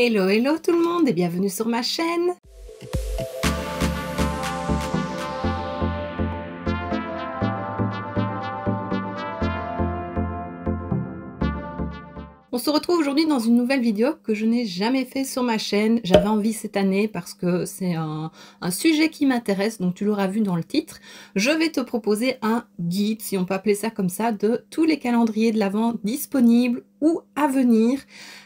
Hello, hello tout le monde et bienvenue sur ma chaîne. On se retrouve aujourd'hui dans une nouvelle vidéo que je n'ai jamais fait sur ma chaîne. J'avais envie cette année parce que c'est un sujet qui m'intéresse, donc tu l'auras vu dans le titre. Je vais te proposer un guide, si on peut appeler ça comme ça, de tous les calendriers de l'Avent disponibles ou à venir.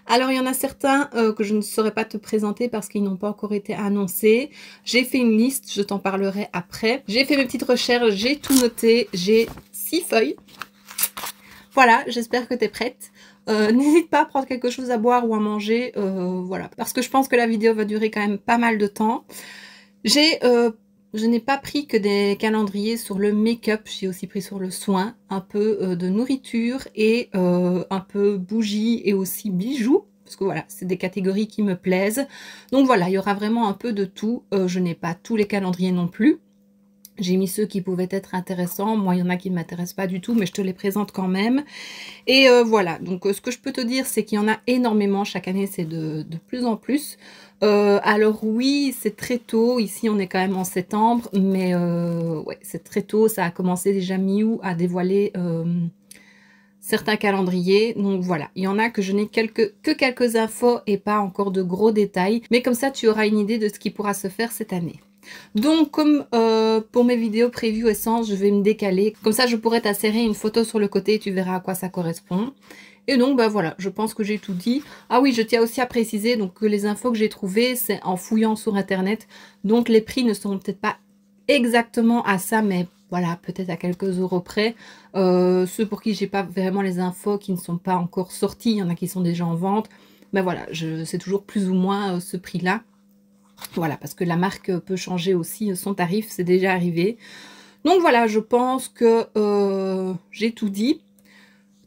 Alors il y en a certains que je ne saurais pas te présenter parce qu'ils n'ont pas encore été annoncés. J'ai fait une liste, je t'en parlerai après. J'ai fait mes petites recherches, j'ai tout noté, j'ai 6 feuilles. Voilà, j'espère que tu es prête. N'hésite pas à prendre quelque chose à boire ou à manger, voilà, parce que je pense que la vidéo va durer quand même pas mal de temps. Je n'ai pas pris que des calendriers sur le make-up, j'ai aussi pris sur le soin, un peu de nourriture et un peu bougies et aussi bijoux, parce que voilà, c'est des catégories qui me plaisent. Donc voilà, il y aura vraiment un peu de tout. Je n'ai pas tous les calendriers non plus. J'ai mis ceux qui pouvaient être intéressants. Moi, il y en a qui ne m'intéressent pas du tout, mais je te les présente quand même. Et voilà, donc ce que je peux te dire, c'est qu'il y en a énormément. Chaque année, c'est de plus en plus. Alors oui, c'est très tôt. Ici, on est quand même en septembre. Mais ouais, c'est très tôt. Ça a commencé déjà mi-août à dévoiler certains calendriers. Donc voilà, il y en a que je n'ai que quelques infos et pas encore de gros détails. Mais comme ça, tu auras une idée de ce qui pourra se faire cette année. Donc comme pour mes vidéos preview essence, je vais me décaler. Comme ça, je pourrais t'insérer une photo sur le côté et tu verras à quoi ça correspond. Et donc, bah voilà, je pense que j'ai tout dit. Ah oui, je tiens aussi à préciser donc, que les infos que j'ai trouvées, c'est en fouillant sur Internet. Donc les prix ne sont peut-être pas exactement à ça, mais voilà, peut-être à quelques euros près. Ceux pour qui j'ai pas vraiment les infos, qui ne sont pas encore sortis, il y en a qui sont déjà en vente. Ben voilà, c'est toujours plus ou moins ce prix-là. Voilà, parce que la marque peut changer aussi son tarif, c'est déjà arrivé. Donc voilà, je pense que j'ai tout dit.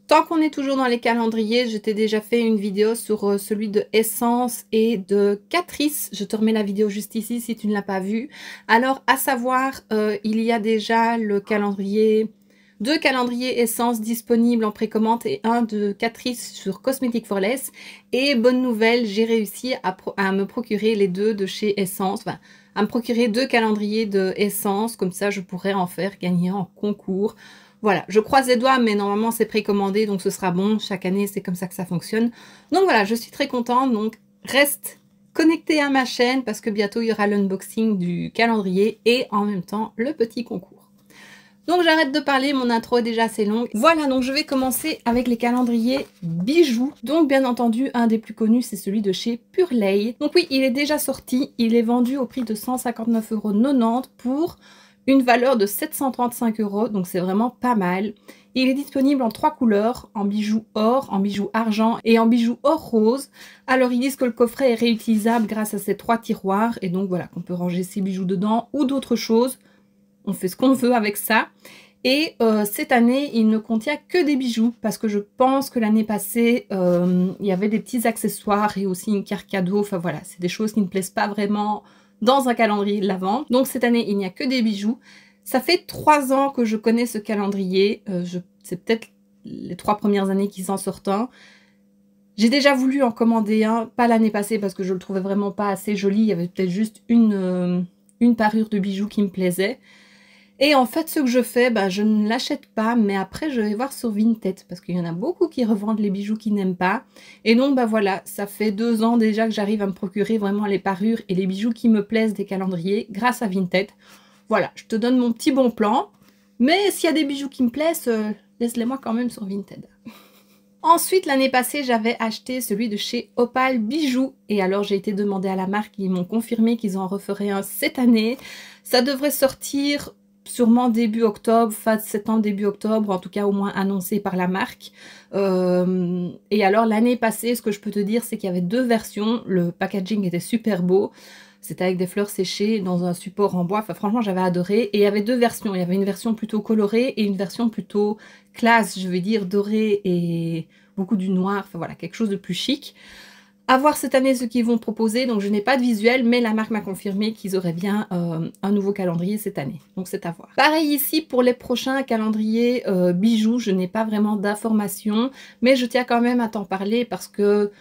Tant qu'on est toujours dans les calendriers, je t'ai déjà fait une vidéo sur celui de Essence et de Catrice. Je te remets la vidéo juste ici si tu ne l'as pas vue. Alors, à savoir, il y a déjà le calendrier... 2 calendriers Essence disponibles en précommande et un de Catrice sur Cosmetic for Less. Et bonne nouvelle, j'ai réussi à me procurer les deux de chez Essence. Enfin, à me procurer 2 calendriers de Essence. Comme ça, je pourrais en faire gagner en concours. Voilà, je croise les doigts, mais normalement, c'est précommandé, donc ce sera bon. Chaque année, c'est comme ça que ça fonctionne. Donc voilà, je suis très contente. Donc, reste connecté à ma chaîne parce que bientôt, il y aura l'unboxing du calendrier et en même temps, le petit concours. Donc j'arrête de parler, mon intro est déjà assez longue. Voilà, donc je vais commencer avec les calendriers bijoux. Donc bien entendu, un des plus connus, c'est celui de chez Purley. Donc oui, il est déjà sorti, il est vendu au prix de 159,90 € pour une valeur de 735 €, donc c'est vraiment pas mal. Il est disponible en 3 couleurs, en bijoux or, en bijoux argent et en bijoux or rose. Alors ils disent que le coffret est réutilisable grâce à ces 3 tiroirs et donc voilà, qu'on peut ranger ses bijoux dedans ou d'autres choses. On fait ce qu'on veut avec ça. Et cette année, il ne contient que des bijoux parce que je pense que l'année passée, il y avait des petits accessoires et aussi une carte cadeau. Enfin voilà, c'est des choses qui ne plaisent pas vraiment dans un calendrier de l'Avent. Donc cette année, il n'y a que des bijoux. Ça fait 3 ans que je connais ce calendrier. C'est peut-être les 3 premières années qu'ils en sortent un. J'ai déjà voulu en commander un, pas l'année passée parce que je le trouvais vraiment pas assez joli. Il y avait peut-être juste une parure de bijoux qui me plaisait. Et en fait, ce que je fais, bah, je ne l'achète pas, mais après, je vais voir sur Vinted, parce qu'il y en a beaucoup qui revendent les bijoux qu'ils n'aiment pas. Et donc, bah voilà, ça fait 2 ans déjà que j'arrive à me procurer vraiment les parures et les bijoux qui me plaisent des calendriers grâce à Vinted. Voilà, je te donne mon petit bon plan. Mais s'il y a des bijoux qui me plaisent, laisse-les-moi quand même sur Vinted. Ensuite, l'année passée, j'avais acheté celui de chez Opal Bijoux. Et alors, j'ai été demander à la marque, ils m'ont confirmé qu'ils en referaient un cette année. Ça devrait sortir sûrement début octobre, fin septembre, début octobre, en tout cas au moins annoncé par la marque. Et alors, l'année passée, ce que je peux te dire, c'est qu'il y avait 2 versions. Le packaging était super beau. C'était avec des fleurs séchées dans un support en bois. Enfin, franchement, j'avais adoré. Et il y avait 2 versions. Il y avait une version plutôt colorée et une version plutôt classe, je veux dire, dorée et beaucoup du noir. Enfin, voilà, quelque chose de plus chic. À voir cette année ce qu'ils vont proposer. Donc, je n'ai pas de visuel, mais la marque m'a confirmé qu'ils auraient bien un nouveau calendrier cette année. Donc, c'est à voir. Pareil ici, pour les prochains calendriers bijoux, je n'ai pas vraiment d'informations. Mais je tiens quand même à t'en parler parce que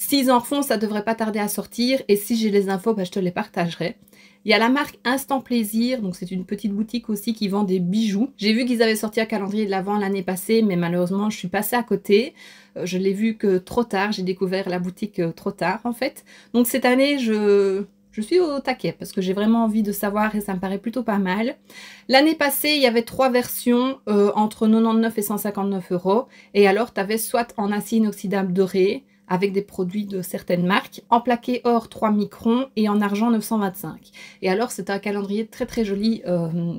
S'ils en refont, ça devrait pas tarder à sortir. Et si j'ai les infos, bah, je te les partagerai. Il y a la marque Instant Plaisir, donc c'est une petite boutique aussi qui vend des bijoux. J'ai vu qu'ils avaient sorti un calendrier de l'Avent l'année passée, mais malheureusement je suis passée à côté. Je l'ai vu que trop tard, j'ai découvert la boutique trop tard en fait. Donc cette année je suis au taquet parce que j'ai vraiment envie de savoir et ça me paraît plutôt pas mal. L'année passée, il y avait 3 versions entre 99 et 159 €. Et alors, tu avais soit en acier inoxydable doré, avec des produits de certaines marques, en plaqué or 3 microns et en argent 925. Et alors c'est un calendrier très très joli,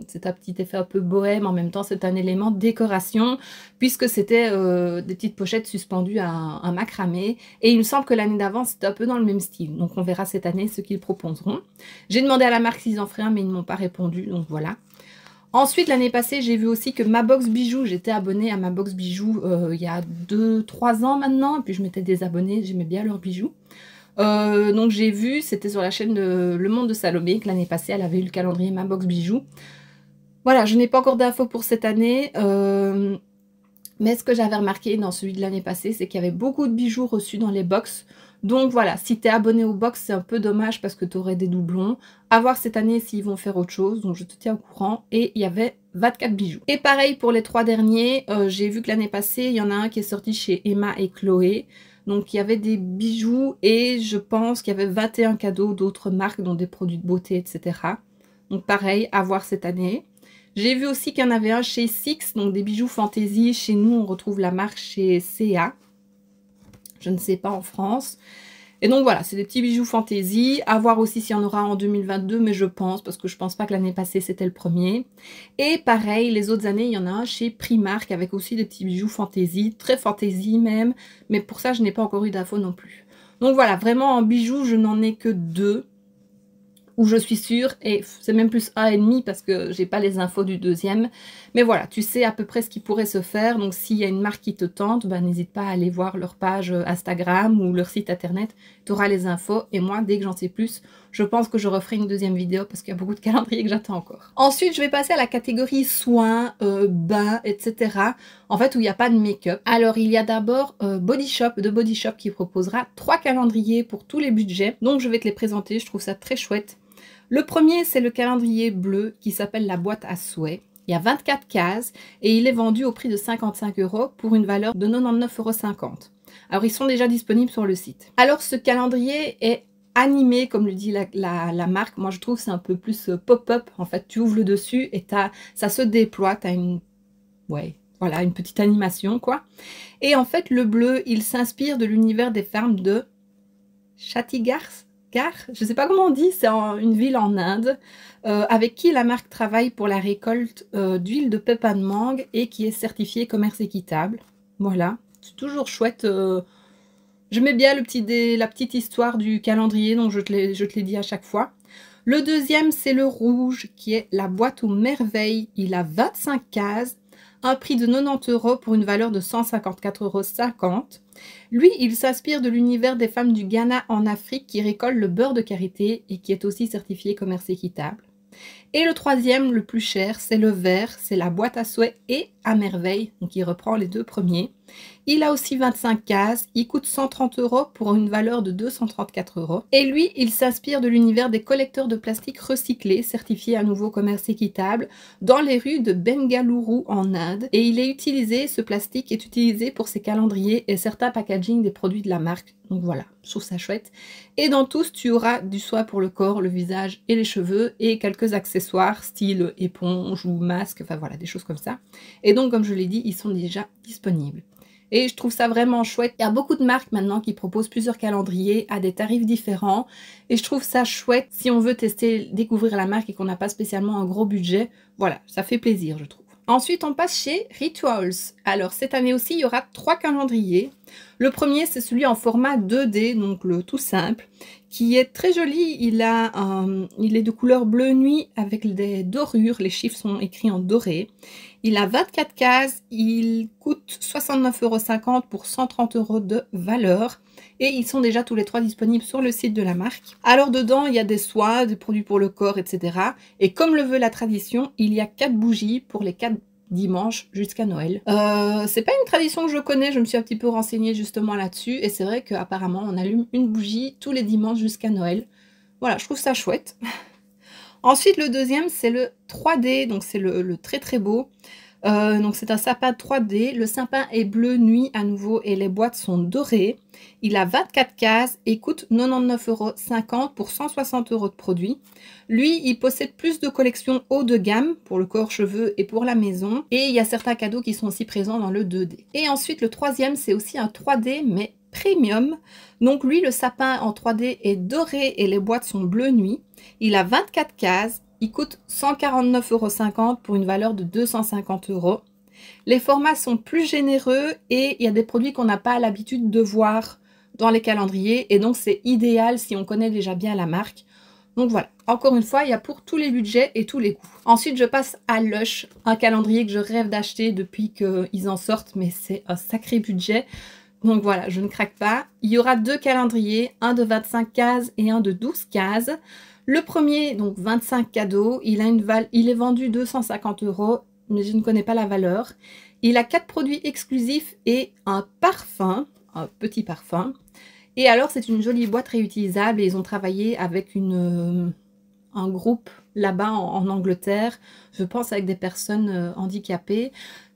c'est un petit effet un peu bohème, en même temps c'est un élément de décoration, puisque c'était des petites pochettes suspendues à un macramé, et il me semble que l'année d'avant c'était un peu dans le même style, donc on verra cette année ce qu'ils proposeront. J'ai demandé à la marque s'ils en feraient un, mais ils ne m'ont pas répondu, donc voilà. Ensuite, l'année passée, j'ai vu aussi que Ma Box Bijoux, j'étais abonnée à Ma Box Bijoux il y a 2-3 ans maintenant, et puis je m'étais désabonnée, j'aimais bien leurs bijoux. Donc j'ai vu, c'était sur la chaîne de Le Monde de Salomé, que l'année passée, elle avait eu le calendrier Ma Box Bijoux. Voilà, je n'ai pas encore d'infos pour cette année, mais ce que j'avais remarqué dans celui de l'année passée, c'est qu'il y avait beaucoup de bijoux reçus dans les box. Donc voilà, si tu es abonné au box, c'est un peu dommage parce que tu aurais des doublons. À voir cette année s'ils vont faire autre chose, donc je te tiens au courant. Et il y avait 24 bijoux. Et pareil pour les 3 derniers, j'ai vu que l'année passée, il y en a un qui est sorti chez Emma et Chloé. Donc il y avait des bijoux et je pense qu'il y avait 21 cadeaux d'autres marques, dont des produits de beauté, etc. Donc pareil, à voir cette année. J'ai vu aussi qu'il y en avait un chez Six, donc des bijoux fantaisie. Chez nous, on retrouve la marque chez CA. Je ne sais pas en France. Et donc voilà, c'est des petits bijoux fantaisie. À voir aussi s'il y en aura en 2022, mais je pense, parce que je pense pas que l'année passée c'était le premier. Et pareil, les autres années, il y en a un chez Primark avec aussi des petits bijoux fantaisie, très fantaisie même. Mais pour ça, je n'ai pas encore eu d'infos non plus. Donc voilà, vraiment en bijoux, je n'en ai que 2. Où je suis sûre, et c'est même plus 1,5 parce que j'ai pas les infos du deuxième. Mais voilà, tu sais à peu près ce qui pourrait se faire. Donc s'il y a une marque qui te tente, ben, n'hésite pas à aller voir leur page Instagram ou leur site internet. Tu auras les infos. Et moi, dès que j'en sais plus, je pense que je referai une deuxième vidéo parce qu'il y a beaucoup de calendriers que j'attends encore. Ensuite, je vais passer à la catégorie soins, bains, etc. En fait, où il n'y a pas de make-up. Alors, il y a d'abord Body Shop, de Body Shop qui proposera 3 calendriers pour tous les budgets. Donc, je vais te les présenter. Je trouve ça très chouette. Le premier, c'est le calendrier bleu qui s'appelle la boîte à souhait. Il y a 24 cases et il est vendu au prix de 55 € pour une valeur de 99,50 €. Alors, ils sont déjà disponibles sur le site. Alors, ce calendrier est animé, comme le dit la marque. Moi, je trouve que c'est un peu plus pop-up. En fait, tu ouvres le dessus et ça se déploie. Tu as une... Ouais, voilà, une petite animation, quoi. Et en fait, le bleu, il s'inspire de l'univers des fermes de Chhattisgarh. Je ne sais pas comment on dit, c'est une ville en Inde, avec qui la marque travaille pour la récolte d'huile de pépins de mangue et qui est certifiée commerce équitable. Voilà, c'est toujours chouette. J'aimais bien la petite histoire du calendrier, donc je te l'ai dit à chaque fois. Le deuxième, c'est le rouge, qui est la boîte aux merveilles. Il a 25 cases, un prix de 90 € pour une valeur de 154,50 €. Lui, il s'inspire de l'univers des femmes du Ghana en Afrique qui récoltent le beurre de karité et qui est aussi certifié commerce équitable. Et le troisième, le plus cher, c'est le vert, c'est la boîte à souhait et à merveille, donc il reprend les 2 premiers. Il a aussi 25 cases, il coûte 130 € pour une valeur de 234 €. Et lui, il s'inspire de l'univers des collecteurs de plastique recyclés, certifiés à nouveau commerce équitable, dans les rues de Bengaluru en Inde. Et ce plastique est utilisé pour ses calendriers et certains packaging des produits de la marque. Donc voilà, je trouve ça chouette. Et dans tous, tu auras du soin pour le corps, le visage et les cheveux et quelques accessoires style éponge ou masque, enfin voilà, des choses comme ça. Et donc, comme je l'ai dit, ils sont déjà disponibles. Et je trouve ça vraiment chouette. Il y a beaucoup de marques maintenant qui proposent plusieurs calendriers à des tarifs différents. Et je trouve ça chouette si on veut tester, découvrir la marque et qu'on n'a pas spécialement un gros budget. Voilà, ça fait plaisir, je trouve. Ensuite, on passe chez Rituals. Alors, cette année aussi, il y aura 3 calendriers. Le premier, c'est celui en format 2D, donc le tout simple, qui est très joli. Il est de couleur bleu nuit avec des dorures. Les chiffres sont écrits en doré. Il a 24 cases. Il coûte 69,50 € pour 130 € de valeur. Et ils sont déjà tous les 3 disponibles sur le site de la marque. Alors dedans, il y a des soins, des produits pour le corps, etc. Et comme le veut la tradition, il y a 4 bougies pour les 4 dimanches jusqu'à Noël. C'est pas une tradition que je connais, je me suis un petit peu renseignée justement là-dessus, et c'est vrai qu'apparemment on allume une bougie tous les dimanches jusqu'à Noël. Voilà, je trouve ça chouette. Ensuite, le deuxième, c'est le 3D, donc c'est le très très beau. Donc c'est un sapin 3D, le sapin est bleu nuit à nouveau et les boîtes sont dorées. Il a 24 cases et coûte 99,50 € pour 160 € de produit. Lui, il possède plus de collections haut de gamme pour le corps cheveux et pour la maison. Et il y a certains cadeaux qui sont aussi présents dans le 2D. Et ensuite, le troisième, c'est aussi un 3D mais premium. Donc lui, le sapin en 3D est doré et les boîtes sont bleu nuit. Il a 24 cases. Il coûte 149,50 € pour une valeur de 250 €. Les formats sont plus généreux et il y a des produits qu'on n'a pas l'habitude de voir dans les calendriers. Et donc, c'est idéal si on connaît déjà bien la marque. Donc voilà, encore une fois, il y a pour tous les budgets et tous les goûts. Ensuite, je passe à Lush, un calendrier que je rêve d'acheter depuis qu'ils en sortent, mais c'est un sacré budget. Donc voilà, je ne craque pas. Il y aura 2 calendriers, un de 25 cases et un de 12 cases. Le premier, donc 25 cadeaux, il est vendu 250 €, mais je ne connais pas la valeur. Il a 4 produits exclusifs et un parfum, un petit parfum. Et alors, c'est une jolie boîte réutilisable et ils ont travaillé avec un groupe là-bas en Angleterre, je pense avec des personnes handicapées.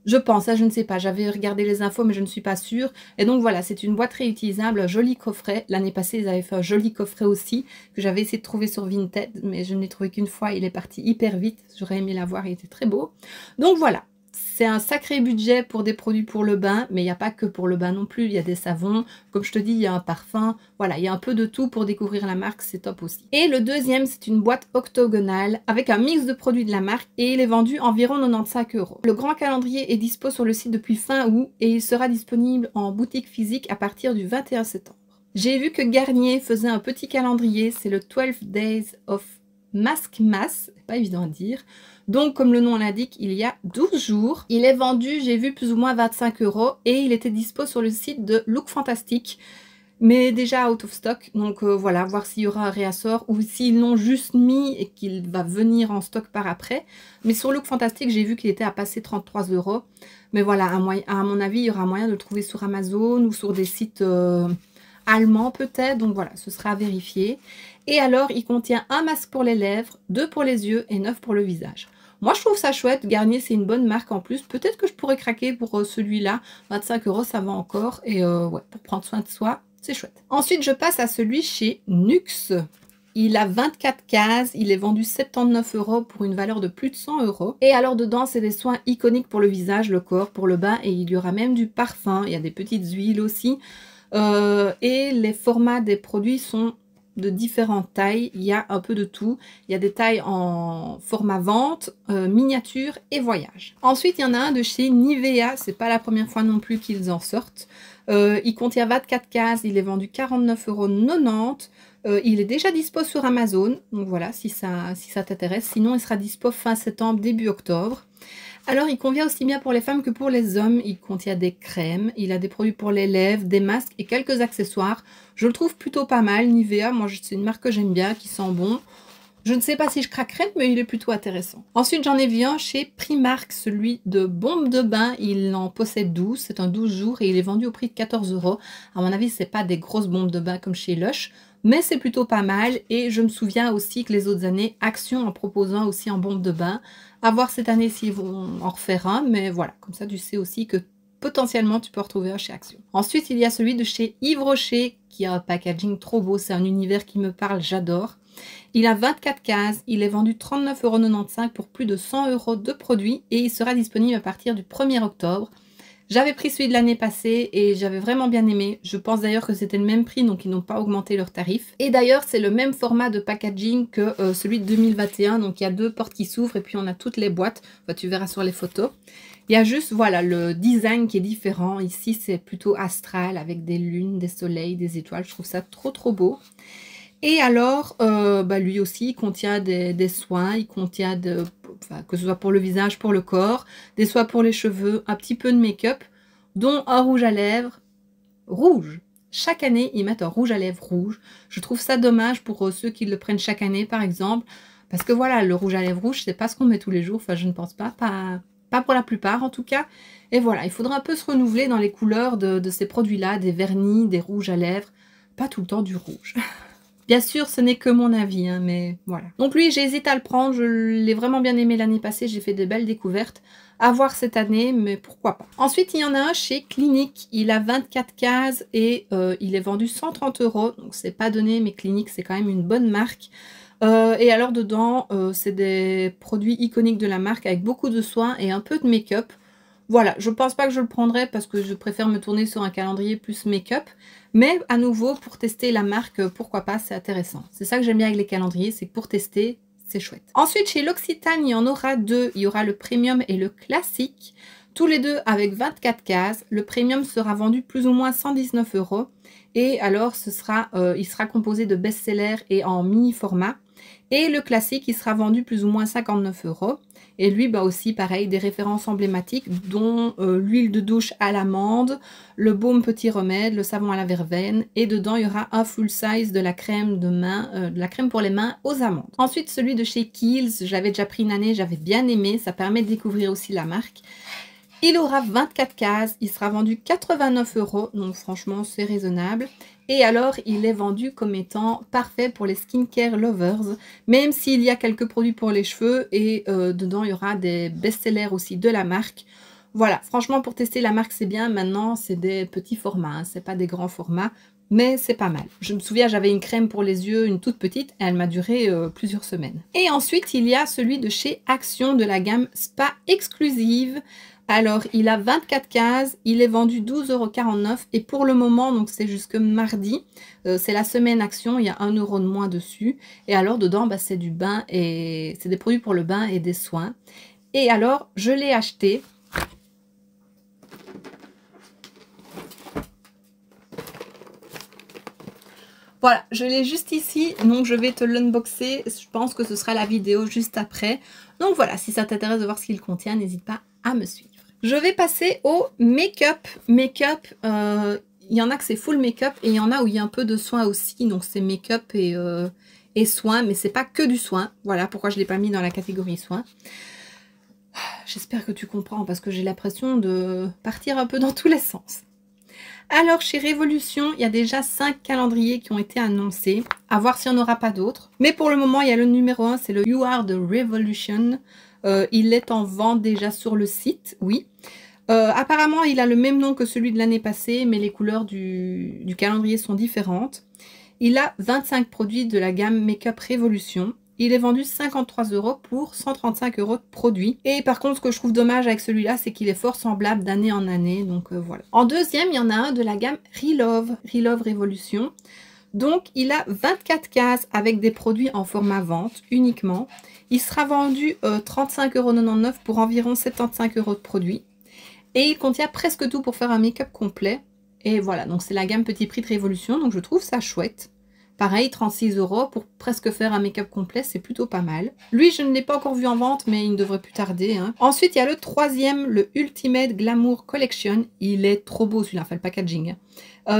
Je pense, ça je ne sais pas, j'avais regardé les infos mais je ne suis pas sûre. Et donc voilà, c'est une boîte réutilisable, un joli coffret. L'année passée, ils avaient fait un joli coffret aussi, que j'avais essayé de trouver sur Vinted, mais je ne l'ai trouvé qu'une fois, il est parti hyper vite. J'aurais aimé l'avoir, il était très beau. Donc voilà, c'est un sacré budget pour des produits pour le bain, mais il n'y a pas que pour le bain non plus, il y a des savons, comme je te dis, il y a un parfum, voilà, il y a un peu de tout pour découvrir la marque, c'est top aussi. Et le deuxième, c'est une boîte octogonale avec un mix de produits de la marque et il est vendu environ 95 €. Le grand calendrier est dispo sur le site depuis fin août et il sera disponible en boutique physique à partir du 21 septembre. J'ai vu que Garnier faisait un petit calendrier, c'est le 12 Days of Mask Mass, c'est pas évident à dire. Donc, comme le nom l'indique, il y a 12 jours. Il est vendu, j'ai vu, plus ou moins 25 € et il était dispo sur le site de Look Fantastic, mais déjà out of stock. Donc voilà, voir s'il y aura un réassort ou s'ils l'ont juste mis et qu'il va venir en stock par après. Mais sur Look Fantastic, j'ai vu qu'il était à passer 33 €. Mais voilà, à mon avis, il y aura moyen de le trouver sur Amazon ou sur des sites allemands peut-être. Donc voilà, ce sera à vérifier. Et alors, il contient un masque pour les lèvres, 2 pour les yeux et 9 pour le visage. Moi, je trouve ça chouette. Garnier, c'est une bonne marque en plus. Peut-être que je pourrais craquer pour celui-là. 25 €, ça va encore. Et ouais, pour prendre soin de soi, c'est chouette. Ensuite, je passe à celui chez Nuxe. Il a 24 cases. Il est vendu 79 € pour une valeur de plus de 100 €. Et alors, dedans, c'est des soins iconiques pour le visage, le corps, pour le bain. Et il y aura même du parfum. Il y a des petites huiles aussi. Et les formats des produits sont de différentes tailles, il y a un peu de tout. Il y a des tailles en format vente, miniature et voyage. Ensuite, il y en a un de chez Nivea, c'est pas la première fois non plus qu'ils en sortent. Il contient 24 cases, il est vendu 49,90 €. Il est déjà dispo sur Amazon, donc voilà, si ça t'intéresse. Sinon, il sera dispo fin septembre, début octobre. Alors, il convient aussi bien pour les femmes que pour les hommes. Il contient des crèmes, il a des produits pour les lèvres, des masques et quelques accessoires. Je le trouve plutôt pas mal, Nivea. Moi, c'est une marque que j'aime bien, qui sent bon. Je ne sais pas si je craquerai, mais il est plutôt intéressant. Ensuite, j'en ai vu un chez Primark, celui de bombe de bain. Il en possède 12, c'est un 12 jours et il est vendu au prix de 14 €. À mon avis, c'est pas des grosses bombes de bain comme chez Lush, mais c'est plutôt pas mal. Et je me souviens aussi que les autres années, Action en proposant aussi en bombe de bain. À voir cette année s'ils vont en refaire un, mais voilà, comme ça tu sais aussi que potentiellement tu peux retrouver un chez Action. Ensuite, il y a celui de chez Yves Rocher qui a un packaging trop beau, c'est un univers qui me parle, j'adore. Il a 24 cases, il est vendu 39,95 € pour plus de 100 € de produits et il sera disponible à partir du 1er octobre. J'avais pris celui de l'année passée et j'avais vraiment bien aimé. Je pense d'ailleurs que c'était le même prix, donc ils n'ont pas augmenté leur tarif. Et d'ailleurs, c'est le même format de packaging que celui de 2021. Donc il y a 2 portes qui s'ouvrent et puis on a toutes les boîtes. Enfin, tu verras sur les photos. Il y a juste, voilà, le design qui est différent. Ici, c'est plutôt astral avec des lunes, des soleils, des étoiles. Je trouve ça trop, trop beau. Et alors, lui aussi, il contient des soins, il contient, que ce soit pour le visage, pour le corps, des soins pour les cheveux, un petit peu de make-up, dont un rouge à lèvres rouge. Chaque année, ils mettent un rouge à lèvres rouge. Je trouve ça dommage pour ceux qui le prennent chaque année, par exemple, parce que voilà, le rouge à lèvres rouge, c'est pas ce qu'on met tous les jours, enfin, je ne pense pas pas pour la plupart en tout cas. Et voilà, il faudra un peu se renouveler dans les couleurs de ces produits-là, des vernis, des rouges à lèvres, pas tout le temps du rouge. Bien sûr, ce n'est que mon avis, hein, mais voilà. Donc lui, j'hésite à le prendre, je l'ai vraiment bien aimé l'année passée, j'ai fait des belles découvertes. À voir cette année, mais pourquoi pas. Ensuite, il y en a un chez Clinique, il a 24 cases et il est vendu 130 €, donc c'est pas donné, mais Clinique, c'est quand même une bonne marque. Et alors dedans, c'est des produits iconiques de la marque avec beaucoup de soins et un peu de make-up. Voilà, je pense pas que je le prendrai parce que je préfère me tourner sur un calendrier plus make-up. Mais à nouveau, pour tester la marque, pourquoi pas, c'est intéressant. C'est ça que j'aime bien avec les calendriers, c'est que pour tester, c'est chouette. Ensuite, chez L'Occitane, il y en aura deux. Il y aura le Premium et le Classique. Tous les deux avec 24 cases. Le Premium sera vendu plus ou moins 119 €. Et alors, il sera composé de best-sellers et en mini format. Et le Classique, il sera vendu plus ou moins 59 €. Et lui, bah aussi, pareil, des références emblématiques, dont l'huile de douche à l'amande, le baume petit remède, le savon à la verveine. Et dedans, il y aura un full size de la crème de la crème pour les mains aux amandes. Ensuite, celui de chez Kiehl's, j'avais déjà pris une année, j'avais bien aimé. Ça permet de découvrir aussi la marque. Il aura 24 cases, il sera vendu 89 €, donc franchement c'est raisonnable. Et alors il est vendu comme étant parfait pour les skincare lovers, même s'il y a quelques produits pour les cheveux et dedans il y aura des best-sellers aussi de la marque. Voilà, franchement pour tester la marque c'est bien, maintenant c'est des petits formats, hein, c'est pas des grands formats, mais c'est pas mal. Je me souviens, j'avais une crème pour les yeux, une toute petite, et elle m'a duré plusieurs semaines. Et ensuite il y a celui de chez Action de la gamme Spa Exclusive. Alors, il a 24 cases, il est vendu 12,49 € et pour le moment, donc c'est jusque mardi, c'est la semaine Action, il y a 1 € de moins dessus. Et alors, dedans, bah, c'est du bain et c'est des produits pour le bain et des soins. Et alors, je l'ai acheté. Voilà, je l'ai juste ici, donc je vais te l'unboxer. Je pense que ce sera la vidéo juste après. Donc voilà, si ça t'intéresse de voir ce qu'il contient, n'hésite pas à me suivre. Je vais passer au make-up. Make-up, il y en a que c'est full make-up et il y en a où il y a un peu de soin aussi. Donc c'est make-up et soin, mais c'est pas que du soin. Voilà pourquoi je ne l'ai pas mis dans la catégorie soin. J'espère que tu comprends parce que j'ai l'impression de partir un peu dans tous les sens. Alors, chez Révolution, il y a déjà 5 calendriers qui ont été annoncés. À voir s'il n'y en aura pas d'autres. Mais pour le moment, il y a le numéro 1, c'est le You Are the Revolution. Il est en vente déjà sur le site, oui. Apparemment, il a le même nom que celui de l'année passée, mais les couleurs du calendrier sont différentes. Il a 25 produits de la gamme Make-up Révolution. Il est vendu 53 € pour 135 € de produits. Et par contre, ce que je trouve dommage avec celui-là, c'est qu'il est fort semblable d'année en année. Donc voilà. En deuxième, il y en a un de la gamme Relove, Relove Révolution. Donc, il a 24 cases avec des produits en format vente uniquement. Il sera vendu 35,99 € pour environ 75 € de produits. Et il contient presque tout pour faire un make-up complet. Et voilà, donc c'est la gamme petit prix de Révolution. Donc, je trouve ça chouette. Pareil, 36 € pour presque faire un make-up complet, c'est plutôt pas mal. Lui, je ne l'ai pas encore vu en vente, mais il ne devrait plus tarder. Hein. Ensuite, il y a le troisième, le Ultimate Glamour Collection. Il est trop beau celui-là, enfin le packaging.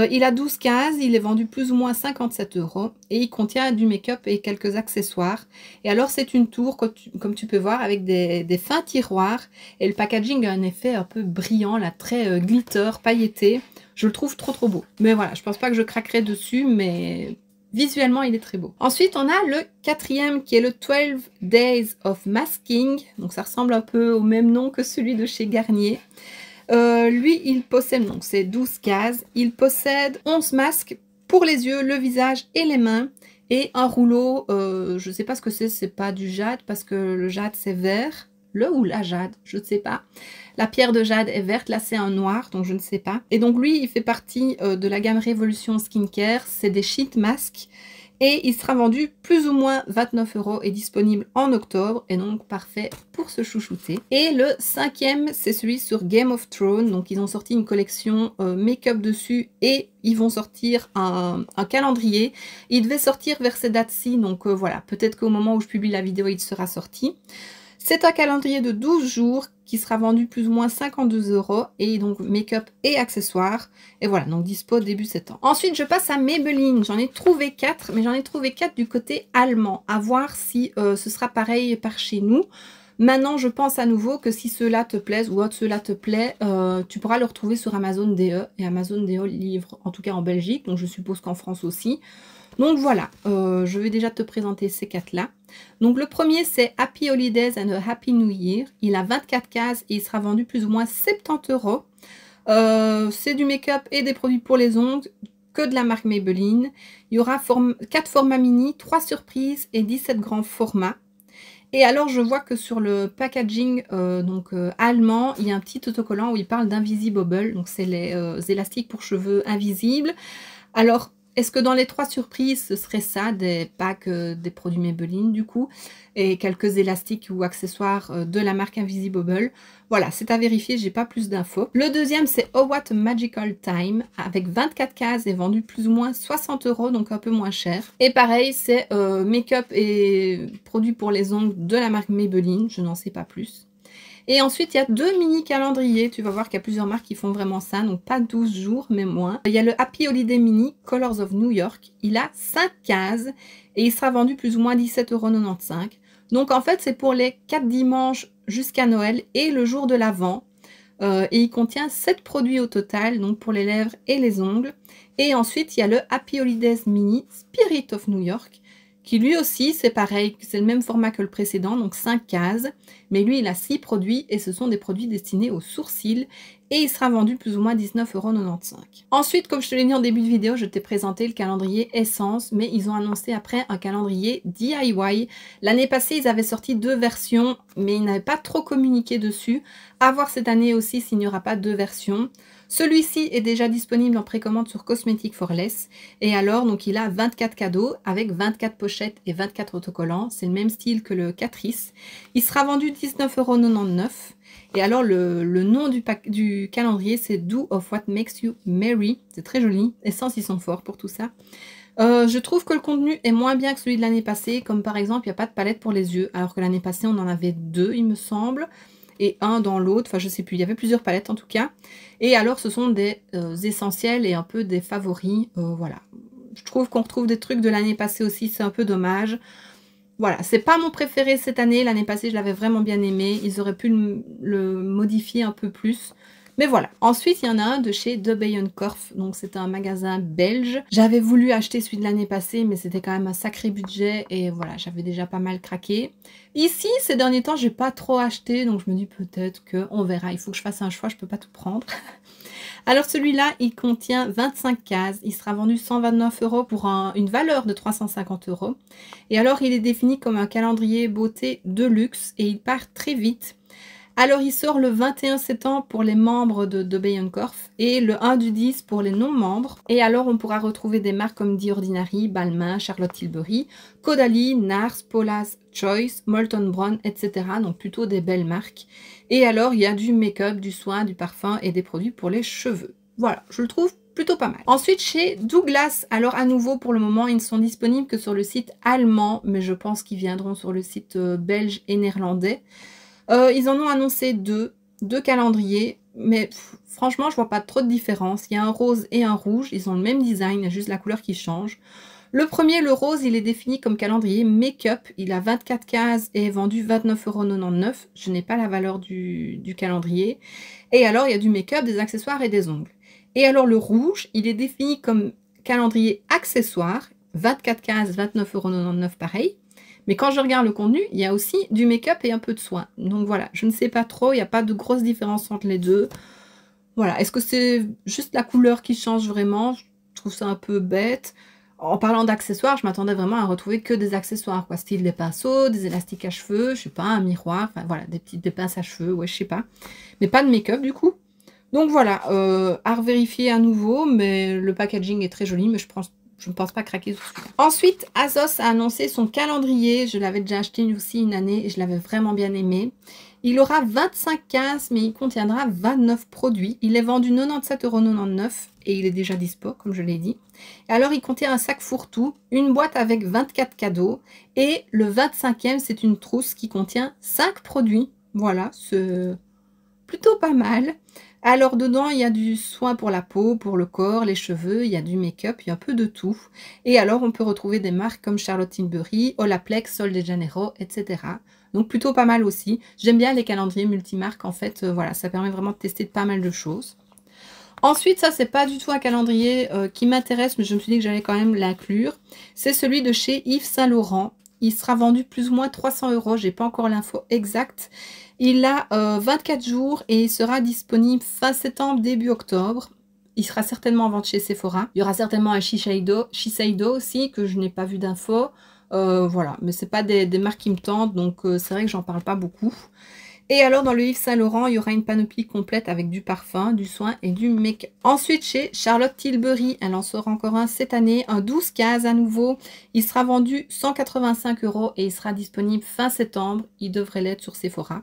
Il a 12 cases, il est vendu plus ou moins 57 € et il contient du make-up et quelques accessoires. Et alors, c'est une tour, comme tu peux voir, avec des fins tiroirs. Et le packaging a un effet un peu brillant, là, très glitter, pailleté. Je le trouve trop beau. Mais voilà, je pense pas que je craquerai dessus, mais... visuellement, il est très beau. Ensuite, on a le quatrième qui est le 12 Days of Masking. Donc, ça ressemble un peu au même nom que celui de chez Garnier. Lui, il possède, donc c'est 12 cases. Il possède 11 masques pour les yeux, le visage et les mains. Et un rouleau, je ne sais pas ce que c'est pas du jade parce que le jade c'est vert. Le ou la jade, je ne sais pas. La pierre de jade est verte, là c'est un noir, donc je ne sais pas. Et donc lui, il fait partie de la gamme Révolution Skincare, c'est des sheet masks. Et il sera vendu plus ou moins 29 € et disponible en octobre. Et donc parfait pour se chouchouter. Et le cinquième, c'est celui sur Game of Thrones. Donc ils ont sorti une collection make-up dessus et ils vont sortir un calendrier. Il devait sortir vers ces dates-ci, donc voilà. Peut-être qu'au moment où je publie la vidéo, il sera sorti. C'est un calendrier de 12 jours qui sera vendu plus ou moins 52 € et donc make-up et accessoires. Et voilà, donc dispo début septembre. Ensuite, je passe à Maybelline. J'en ai trouvé 4, mais j'en ai trouvé 4 du côté allemand. À voir si ce sera pareil par chez nous. Maintenant, je pense à nouveau que si ceux-là te plaisent ou autre ceux-là te plaît, tu pourras le retrouver sur Amazon DE. Et Amazon DE livre, en tout cas en Belgique, donc je suppose qu'en France aussi. Donc voilà, je vais déjà te présenter ces 4-là. Donc le premier, c'est Happy Holidays and a Happy New Year. Il a 24 cases et il sera vendu plus ou moins 70 €. C'est du make-up et des produits pour les ongles, que de la marque Maybelline. Il y aura 4 formats mini, 3 surprises et 17 grands formats. Et alors, je vois que sur le packaging allemand, il y a un petit autocollant où il parle d'Invisibobble. Donc, c'est les élastiques pour cheveux invisibles. Alors, est-ce que dans les 3 surprises, ce serait ça, des packs des produits Maybelline du coup, et quelques élastiques ou accessoires de la marque Invisibobble? Voilà, c'est à vérifier, j'ai pas plus d'infos. Le deuxième, c'est Oh What a Magical Time, avec 24 cases et vendu plus ou moins 60 €, donc un peu moins cher. Et pareil, c'est make-up et produits pour les ongles de la marque Maybelline, je n'en sais pas plus. Et ensuite, il y a 2 mini calendriers. Tu vas voir qu'il y a plusieurs marques qui font vraiment ça. Donc, pas 12 jours, mais moins. Il y a le Happy Holiday Mini Colors of New York. Il a 5 cases et il sera vendu plus ou moins 17,95 €. Donc, en fait, c'est pour les 4 dimanches jusqu'à Noël et le jour de l'Avent. Et il contient 7 produits au total, donc pour les lèvres et les ongles. Et ensuite, il y a le Happy Holidays Mini Spirit of New York, qui lui aussi, c'est pareil, c'est le même format que le précédent, donc 5 cases. Mais lui, il a 6 produits et ce sont des produits destinés aux sourcils. Et il sera vendu plus ou moins 19,95 €. Ensuite, comme je te l'ai dit en début de vidéo, je t'ai présenté le calendrier Essence, mais ils ont annoncé après un calendrier DIY. L'année passée, ils avaient sorti 2 versions, mais ils n'avaient pas trop communiqué dessus. À voir cette année aussi s'il n'y aura pas 2 versions. Celui-ci est déjà disponible en précommande sur Cosmetic for Less. Et alors, donc il a 24 cadeaux avec 24 pochettes et 24 autocollants. C'est le même style que le Catrice. Il sera vendu 19,99 €. Et alors, le nom du calendrier, c'est Do of What Makes You Merry. C'est très joli. Essence, ils sont forts pour tout ça. Je trouve que le contenu est moins bien que celui de l'année passée. Comme par exemple, il n'y a pas de palette pour les yeux. Alors que l'année passée, on en avait 2, il me semble. Et un dans l'autre, enfin je sais plus, il y avait plusieurs palettes en tout cas. Et alors ce sont des essentiels et un peu des favoris, voilà. Je trouve qu'on retrouve des trucs de l'année passée aussi, c'est un peu dommage. Voilà, c'est pas mon préféré cette année, l'année passée je l'avais vraiment bien aimé, ils auraient pu le modifier un peu plus. Mais voilà. Ensuite, il y en a un de chez De Bijenkorf. Donc, c'est un magasin belge. J'avais voulu acheter celui de l'année passée, mais c'était quand même un sacré budget. Et voilà, j'avais déjà pas mal craqué. Ici, ces derniers temps, j'ai pas trop acheté. Donc, je me dis peut-être qu'on verra. Il faut que je fasse un choix. Je peux pas tout prendre. Alors, celui-là, il contient 25 cases. Il sera vendu 129 € pour une valeur de 350 €. Et alors, il est défini comme un calendrier beauté de luxe. Et il part très vite. Alors, il sort le 21 septembre pour les membres de Bijenkorf et le 1 du 10 pour les non-membres. Et alors, on pourra retrouver des marques comme The Ordinary, Balmain, Charlotte Tilbury, Caudalie, Nars, Paula's Choice, Molton Brown, etc. Donc, plutôt des belles marques. Et alors, il y a du make-up, du soin, du parfum et des produits pour les cheveux. Voilà, je le trouve plutôt pas mal. Ensuite, chez Douglas, alors à nouveau, pour le moment, ils ne sont disponibles que sur le site allemand, mais je pense qu'ils viendront sur le site belge et néerlandais. Ils en ont annoncé deux calendriers, mais franchement, je vois pas trop de différence. Il y a un rose et un rouge, ils ont le même design, il y a juste la couleur qui change. Le premier, le rose, il est défini comme calendrier make-up. Il a 24 cases et est vendu 29,99 €. Je n'ai pas la valeur du calendrier. Et alors, il y a du make-up, des accessoires et des ongles. Et alors, le rouge, il est défini comme calendrier accessoire. 24 cases, 29,99 € pareil. Mais quand je regarde le contenu, il y a aussi du make-up et un peu de soin. Donc voilà, je ne sais pas trop, il n'y a pas de grosse différence entre les deux. Voilà, est-ce que c'est juste la couleur qui change vraiment? Je trouve ça un peu bête. En parlant d'accessoires, je m'attendais vraiment à retrouver que des accessoires, quoi. Style des pinceaux, des élastiques à cheveux, je sais pas, un miroir, enfin voilà, des pinces à cheveux, ouais, je sais pas. Mais pas de make-up du coup. Donc voilà, à revérifier à nouveau, mais le packaging est très joli, mais je ne pense pas craquer sur celui-là. Ensuite, Azos a annoncé son calendrier. Je l'avais déjà acheté aussi une année et je l'avais vraiment bien aimé. Il aura 25 cases, mais il contiendra 29 produits. Il est vendu 97,99 € et il est déjà dispo, comme je l'ai dit. Et alors, il contient un sac fourre-tout, une boîte avec 24 cadeaux. Et le 25e, c'est une trousse qui contient 5 produits. Voilà, c'est plutôt pas mal. Alors dedans, il y a du soin pour la peau, pour le corps, les cheveux, il y a du make-up, il y a un peu de tout. Et alors on peut retrouver des marques comme Charlotte Tilbury, Olaplex, Sol de Janeiro, etc. Donc plutôt pas mal aussi. J'aime bien les calendriers multimarques, en fait, voilà, ça permet vraiment de tester pas mal de choses. Ensuite, ça c'est pas du tout un calendrier qui m'intéresse, mais je me suis dit que j'allais quand même l'inclure. C'est celui de chez Yves Saint Laurent. Il sera vendu plus ou moins 300 €, j'ai pas encore l'info exacte. Il a 24 jours et il sera disponible fin septembre, début octobre. Il sera certainement en vente chez Sephora. Il y aura certainement un Shiseido aussi, que je n'ai pas vu d'infos. Voilà, mais c'est pas des marques qui me tentent, donc c'est vrai que j'en parle pas beaucoup. Et alors dans le Yves Saint Laurent, il y aura une panoplie complète avec du parfum, du soin et du make-up. Ensuite chez Charlotte Tilbury, elle en sort encore un cette année, un 12 cases à nouveau. Il sera vendu 185 € et il sera disponible fin septembre. Il devrait l'être sur Sephora.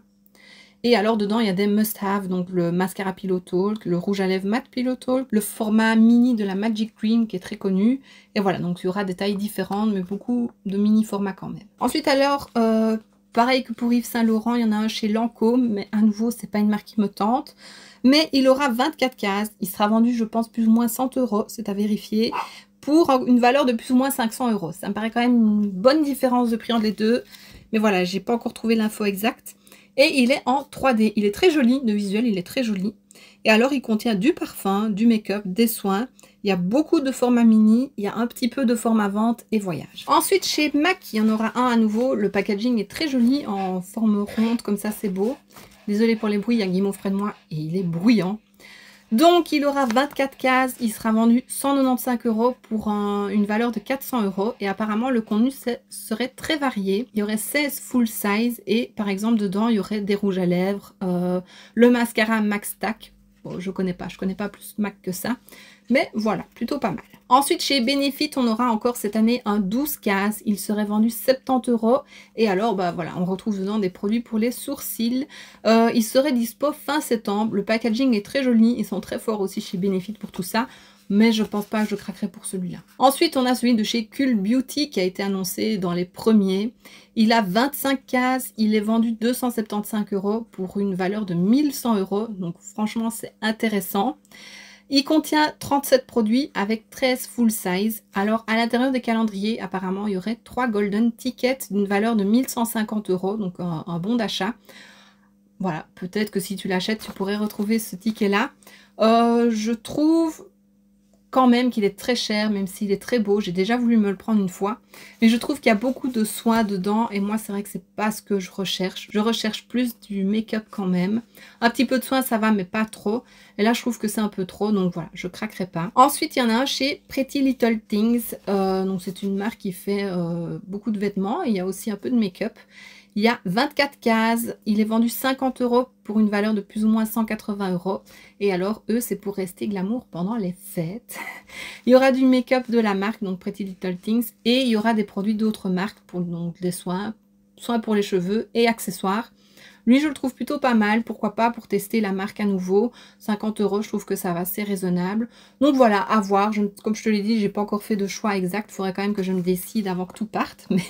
Et alors dedans il y a des must-have, donc le mascara Pillow Talk, le rouge à lèvres mat Pillow Talk, le format mini de la Magic Cream qui est très connu. Et voilà, donc il y aura des tailles différentes mais beaucoup de mini formats quand même. Ensuite alors, pareil que pour Yves Saint Laurent, il y en a un chez Lancôme, mais à nouveau, c'est pas une marque qui me tente. Mais il aura 24 cases. Il sera vendu, je pense, plus ou moins 100 €, c'est à vérifier, pour une valeur de plus ou moins 500 €. Ça me paraît quand même une bonne différence de prix entre les deux. Mais voilà, j'ai pas encore trouvé l'info exacte. Et il est en 3D. Il est très joli, le visuel, il est très joli. Et alors, il contient du parfum, du make-up, des soins. Il y a beaucoup de formats mini, il y a un petit peu de format vente et voyage. Ensuite, chez MAC, il y en aura un à nouveau. Le packaging est très joli, en forme ronde, comme ça, c'est beau. Désolée pour les bruits, il y a Guimauve près de moi et il est bruyant. Donc, il aura 24 cases, il sera vendu 195 € pour une valeur de 400 €. Et apparemment, le contenu serait très varié. Il y aurait 16 full size et par exemple, dedans, il y aurait des rouges à lèvres, le mascara MAC Stack. Bon, je connais pas plus MAC que ça. Mais voilà, plutôt pas mal. Ensuite, chez Benefit, on aura encore cette année un 12 cases. Il serait vendu 70 €. Et alors, bah voilà, on retrouve dedans des produits pour les sourcils. Il serait dispo fin septembre. Le packaging est très joli. Ils sont très forts aussi chez Benefit pour tout ça. Mais je pense pas que je craquerai pour celui-là. Ensuite, on a celui de chez Cult Beauty qui a été annoncé dans les premiers. Il a 25 cases. Il est vendu 275 € pour une valeur de 1100 €. Donc franchement, c'est intéressant. Il contient 37 produits avec 13 full size. Alors, à l'intérieur des calendriers, apparemment, il y aurait 3 golden tickets d'une valeur de 1150 €, donc un bon d'achat. Voilà, peut-être que si tu l'achètes, tu pourrais retrouver ce ticket-là. Je trouve quand même qu'il est très cher, même s'il est très beau. J'ai déjà voulu me le prendre une fois. Mais je trouve qu'il y a beaucoup de soins dedans. Et moi, c'est vrai que c'est pas ce que je recherche. Je recherche plus du make-up quand même. Un petit peu de soin, ça va, mais pas trop. Et là, je trouve que c'est un peu trop. Donc voilà, je craquerai pas. Ensuite, il y en a un chez Pretty Little Things. Donc c'est une marque qui fait beaucoup de vêtements. Et il y a aussi un peu de make-up. Il y a 24 cases, il est vendu 50 € pour une valeur de plus ou moins 180 €. Et alors, eux, c'est pour rester glamour pendant les fêtes. Il y aura du make-up de la marque, donc Pretty Little Things, et il y aura des produits d'autres marques, pour donc des soins pour les cheveux et accessoires. Lui, je le trouve plutôt pas mal, pourquoi pas pour tester la marque à nouveau. 50 €, je trouve que ça va, c'est raisonnable. Donc voilà, à voir. Comme je te l'ai dit, j'ai pas encore fait de choix exact. Il faudrait quand même que je me décide avant que tout parte. Mais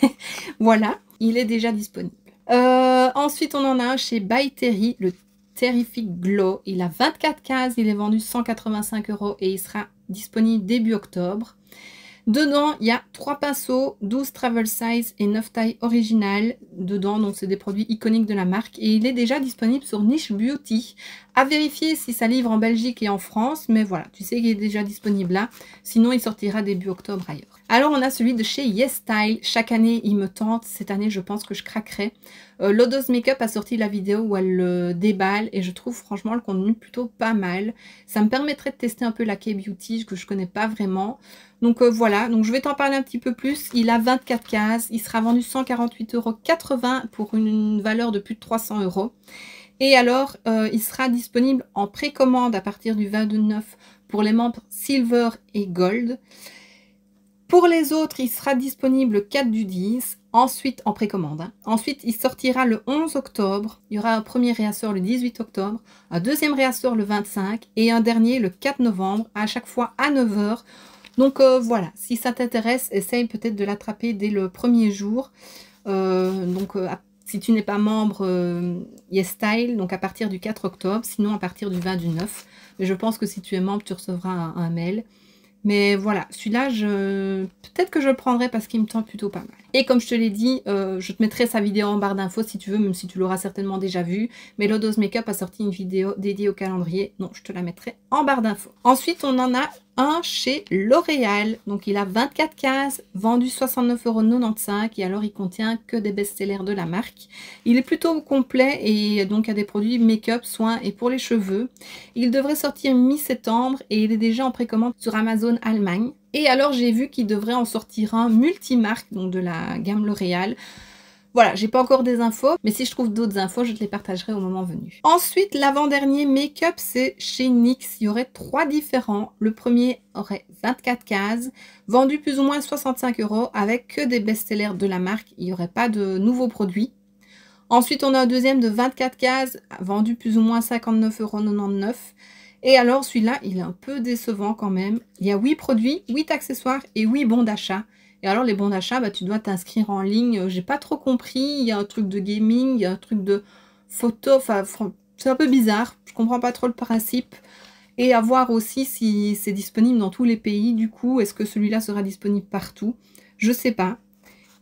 voilà, il est déjà disponible. Ensuite, on en a un chez By Terry, le Terrific Glow. Il a 24 cases, il est vendu 185 € et il sera disponible début octobre. Dedans, il y a 3 pinceaux, 12 travel size et 9 tailles originales. Dedans, donc c'est des produits iconiques de la marque. Et il est déjà disponible sur Niche Beauty. À vérifier si ça livre en Belgique et en France. Mais voilà, tu sais qu'il est déjà disponible là. Sinon, il sortira début octobre ailleurs. Alors, on a celui de chez Yes Style. Chaque année, il me tente. Cette année, je pense que je craquerai. Lodos Makeup a sorti la vidéo où elle le déballe. Et je trouve franchement le contenu plutôt pas mal. Ça me permettrait de tester un peu la K-Beauty que je connais pas vraiment. Donc voilà, donc je vais t'en parler un petit peu plus. Il a 24 cases, il sera vendu 148,80 € pour une valeur de plus de 300 €. Et alors, il sera disponible en précommande à partir du 29 pour les membres Silver et Gold. Pour les autres, il sera disponible le 4 du 10, ensuite en précommande. Hein. Ensuite, il sortira le 11 octobre. Il y aura un premier réassort le 18 octobre, un deuxième réassort le 25 et un dernier le 4 novembre, à chaque fois à 9 h. Donc voilà, si ça t'intéresse, essaye peut-être de l'attraper dès le premier jour. si tu n'es pas membre YesStyle, donc à partir du 4 octobre, sinon à partir du 20 du 9. Mais je pense que si tu es membre, tu recevras un mail. Mais voilà, celui-là, peut-être que je le prendrai parce qu'il me tend plutôt pas mal. Et comme je te l'ai dit, je te mettrai sa vidéo en barre d'infos si tu veux, même si tu l'auras certainement déjà vu. Mais Lodos Makeup a sorti une vidéo dédiée au calendrier. Non, je te la mettrai en barre d'infos. Ensuite, on en a un chez L'Oréal. Donc, il a 24 cases, vendu 69,95 € et alors il contient que des best-sellers de la marque. Il est plutôt complet et donc a des produits make-up, soins et pour les cheveux. Il devrait sortir mi-septembre et il est déjà en précommande sur Amazon Allemagne. Et alors, j'ai vu qu'il devrait en sortir un multimarque, donc de la gamme L'Oréal. Voilà, j'ai pas encore des infos, mais si je trouve d'autres infos, je te les partagerai au moment venu. Ensuite, l'avant-dernier make-up, c'est chez NYX. Il y aurait 3 différents. Le premier aurait 24 cases, vendu plus ou moins 65 € avec que des best-sellers de la marque. Il n'y aurait pas de nouveaux produits. Ensuite, on a un deuxième de 24 cases, vendu plus ou moins 59,99 €. Et alors, celui-là, il est un peu décevant quand même. Il y a 8 produits, 8 accessoires et 8 bons d'achat. Et alors, les bons d'achat, bah, tu dois t'inscrire en ligne. J'ai pas trop compris. Il y a un truc de gaming, il y a un truc de photo. Enfin, c'est un peu bizarre. Je comprends pas trop le principe. Et à voir aussi si c'est disponible dans tous les pays. Du coup, est-ce que celui-là sera disponible partout? Je sais pas.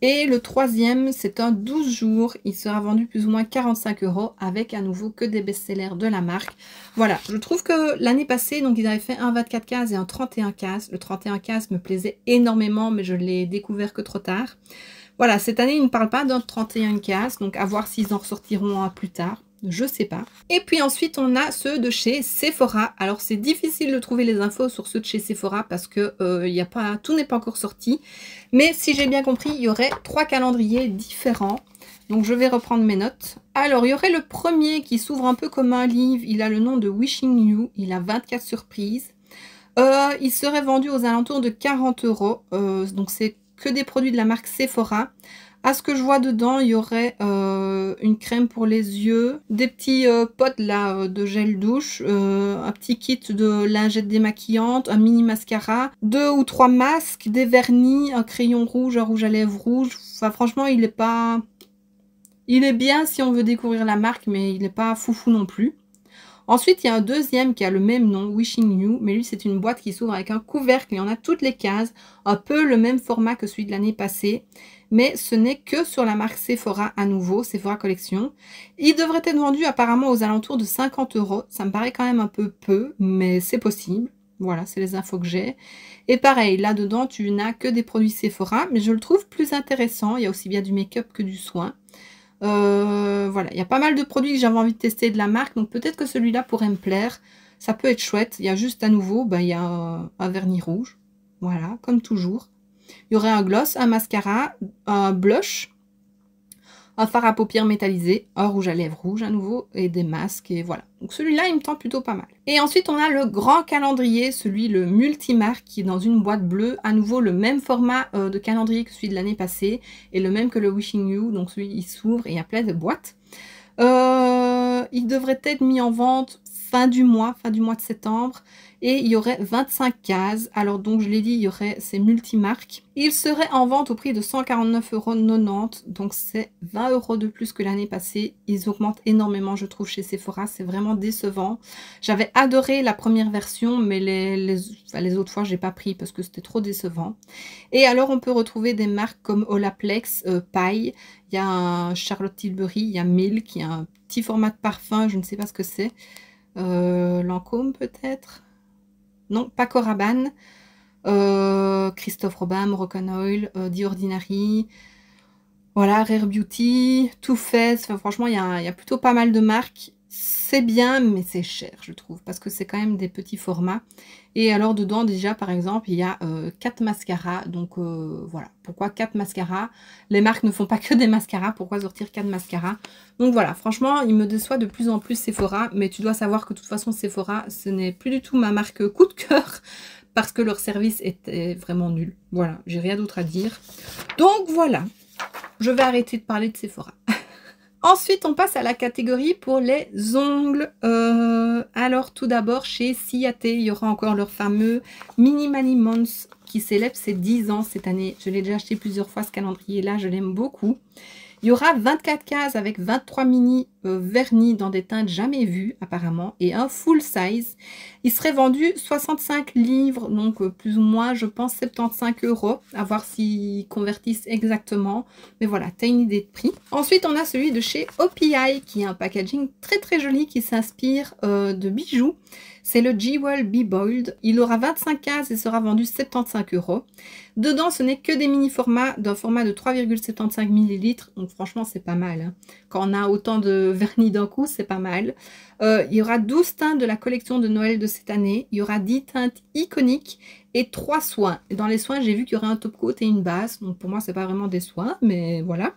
Et le troisième, c'est un 12 jours. Il sera vendu plus ou moins 45 € avec à nouveau que des best-sellers de la marque. Voilà, je trouve que l'année passée, donc ils avaient fait un 24 cases et un 31 cases. Le 31 cases me plaisait énormément, mais je l'ai découvert que trop tard. Voilà, cette année, ils ne parlent pas d'un 31 cases, donc à voir s'ils en ressortiront un plus tard. Je sais pas. Et puis ensuite, on a ceux de chez Sephora. Alors, c'est difficile de trouver les infos sur ceux de chez Sephora parce que tout n'est pas encore sorti. Mais si j'ai bien compris, il y aurait 3 calendriers différents. Donc, je vais reprendre mes notes. Alors, il y aurait le premier qui s'ouvre un peu comme un livre. Il a le nom de Wishing You. Il a 24 surprises. Il serait vendu aux alentours de 40 €. Donc, c'est que des produits de la marque Sephora. À ce que je vois dedans, il y aurait une crème pour les yeux, des petits pots là de gel douche, un petit kit de lingettes démaquillantes, un mini mascara, 2 ou 3 masques, des vernis, un crayon rouge, un rouge à lèvres rouge. Enfin, franchement, il est pas... Il est bien si on veut découvrir la marque, mais il n'est pas foufou non plus. Ensuite, il y a un deuxième qui a le même nom, Wishing You, mais lui, c'est une boîte qui s'ouvre avec un couvercle. Il y en a toutes les cases, un peu le même format que celui de l'année passée. Mais ce n'est que sur la marque Sephora à nouveau, Sephora Collection. Il devrait être vendu apparemment aux alentours de 50 €. Ça me paraît quand même un peu, mais c'est possible. Voilà, c'est les infos que j'ai. Et pareil, là-dedans, tu n'as que des produits Sephora, mais je le trouve plus intéressant. Il y a aussi bien du make-up que du soin. Voilà, il y a pas mal de produits que j'avais envie de tester de la marque, donc peut-être que celui-là pourrait me plaire. Ça peut être chouette. Il y a juste à nouveau, il y a un vernis rouge. Voilà, comme toujours. Il y aurait un gloss, un mascara, un blush, un fard à paupières métallisé, un rouge à lèvres rouge à nouveau et des masques et voilà. Donc celui-là, il me tend plutôt pas mal. Et ensuite, on a le grand calendrier, le multimarque qui est dans une boîte bleue. À nouveau, le même format de calendrier que celui de l'année passée et le même que le Wishing You. Donc celui, il s'ouvre et il y a plein de boîtes. Il devrait être mis en vente fin du mois de septembre. Et il y aurait 25 cases. Alors donc, je l'ai dit, il y aurait ces multimarques. Il serait en vente au prix de 149,90 €. Donc c'est 20 € de plus que l'année passée. Ils augmentent énormément, je trouve, chez Sephora. C'est vraiment décevant. J'avais adoré la première version, mais les autres fois, je n'ai pas pris parce que c'était trop décevant. Et alors, on peut retrouver des marques comme Olaplex, Paille. Il y a un Charlotte Tilbury, il y a Milk, il y a un petit format de parfum, je ne sais pas ce que c'est. Lancôme peut-être? Non, Paco Rabanne, Christophe Robin, Moroccan Oil, The Ordinary, voilà, Rare Beauty, Too Faced. Enfin, franchement, il y a plutôt pas mal de marques. C'est bien, mais c'est cher, je trouve, parce que c'est quand même des petits formats. Et alors, dedans, déjà, par exemple, il y a 4 mascaras. Donc, voilà. Pourquoi 4 mascaras? Les marques ne font pas que des mascaras. Pourquoi sortir 4 mascaras? Donc, voilà. Franchement, il me déçoit de plus en plus Sephora. Mais tu dois savoir que, de toute façon, Sephora, ce n'est plus du tout ma marque coup de cœur. Parce que leur service était vraiment nul. Voilà. J'ai rien d'autre à dire. Donc, voilà. Je vais arrêter de parler de Sephora. Ensuite, on passe à la catégorie pour les ongles. Alors, tout d'abord, chez Ciaté, il y aura encore leur fameux Mini Mani Mons qui célèbre ses 10 ans cette année. Je l'ai déjà acheté plusieurs fois ce calendrier-là, je l'aime beaucoup. Il y aura 24 cases avec 23 mini vernis dans des teintes jamais vues apparemment et un full size. Il serait vendu 65 livres, donc plus ou moins je pense 75 €, à voir s'ils convertissent exactement. Mais voilà, tu as une idée de prix. Ensuite on a celui de chez OPI qui a un packaging très joli qui s'inspire de bijoux. C'est le Jewel Be Bold. Il aura 25 cases et sera vendu 75 €. Dedans, ce n'est que des mini-formats d'un format de 3,75 ml. Donc franchement, c'est pas mal. Hein. Quand on a autant de vernis d'un coup, c'est pas mal. Il y aura 12 teintes de la collection de Noël de cette année. Il y aura 10 teintes iconiques et 3 soins. Et dans les soins, j'ai vu qu'il y aurait un top coat et une base. Donc pour moi, c'est pas vraiment des soins, mais voilà.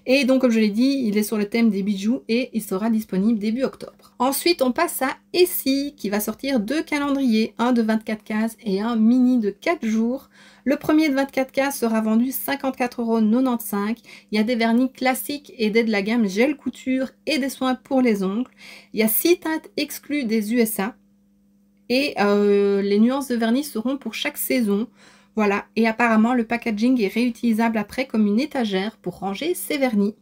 Et donc, comme je l'ai dit, il est sur le thème des bijoux et il sera disponible début octobre. Ensuite, on passe à Essie qui va sortir 2 calendriers, un de 24 cases et un mini de 4 jours. Le premier de 24 cases sera vendu 54,95 €. Il y a des vernis classiques et des de la gamme gel couture et des soins pour les ongles. Il y a 6 teintes exclues des USA. Et les nuances de vernis seront pour chaque saison. Voilà, et apparemment le packaging est réutilisable après comme une étagère pour ranger ses vernis.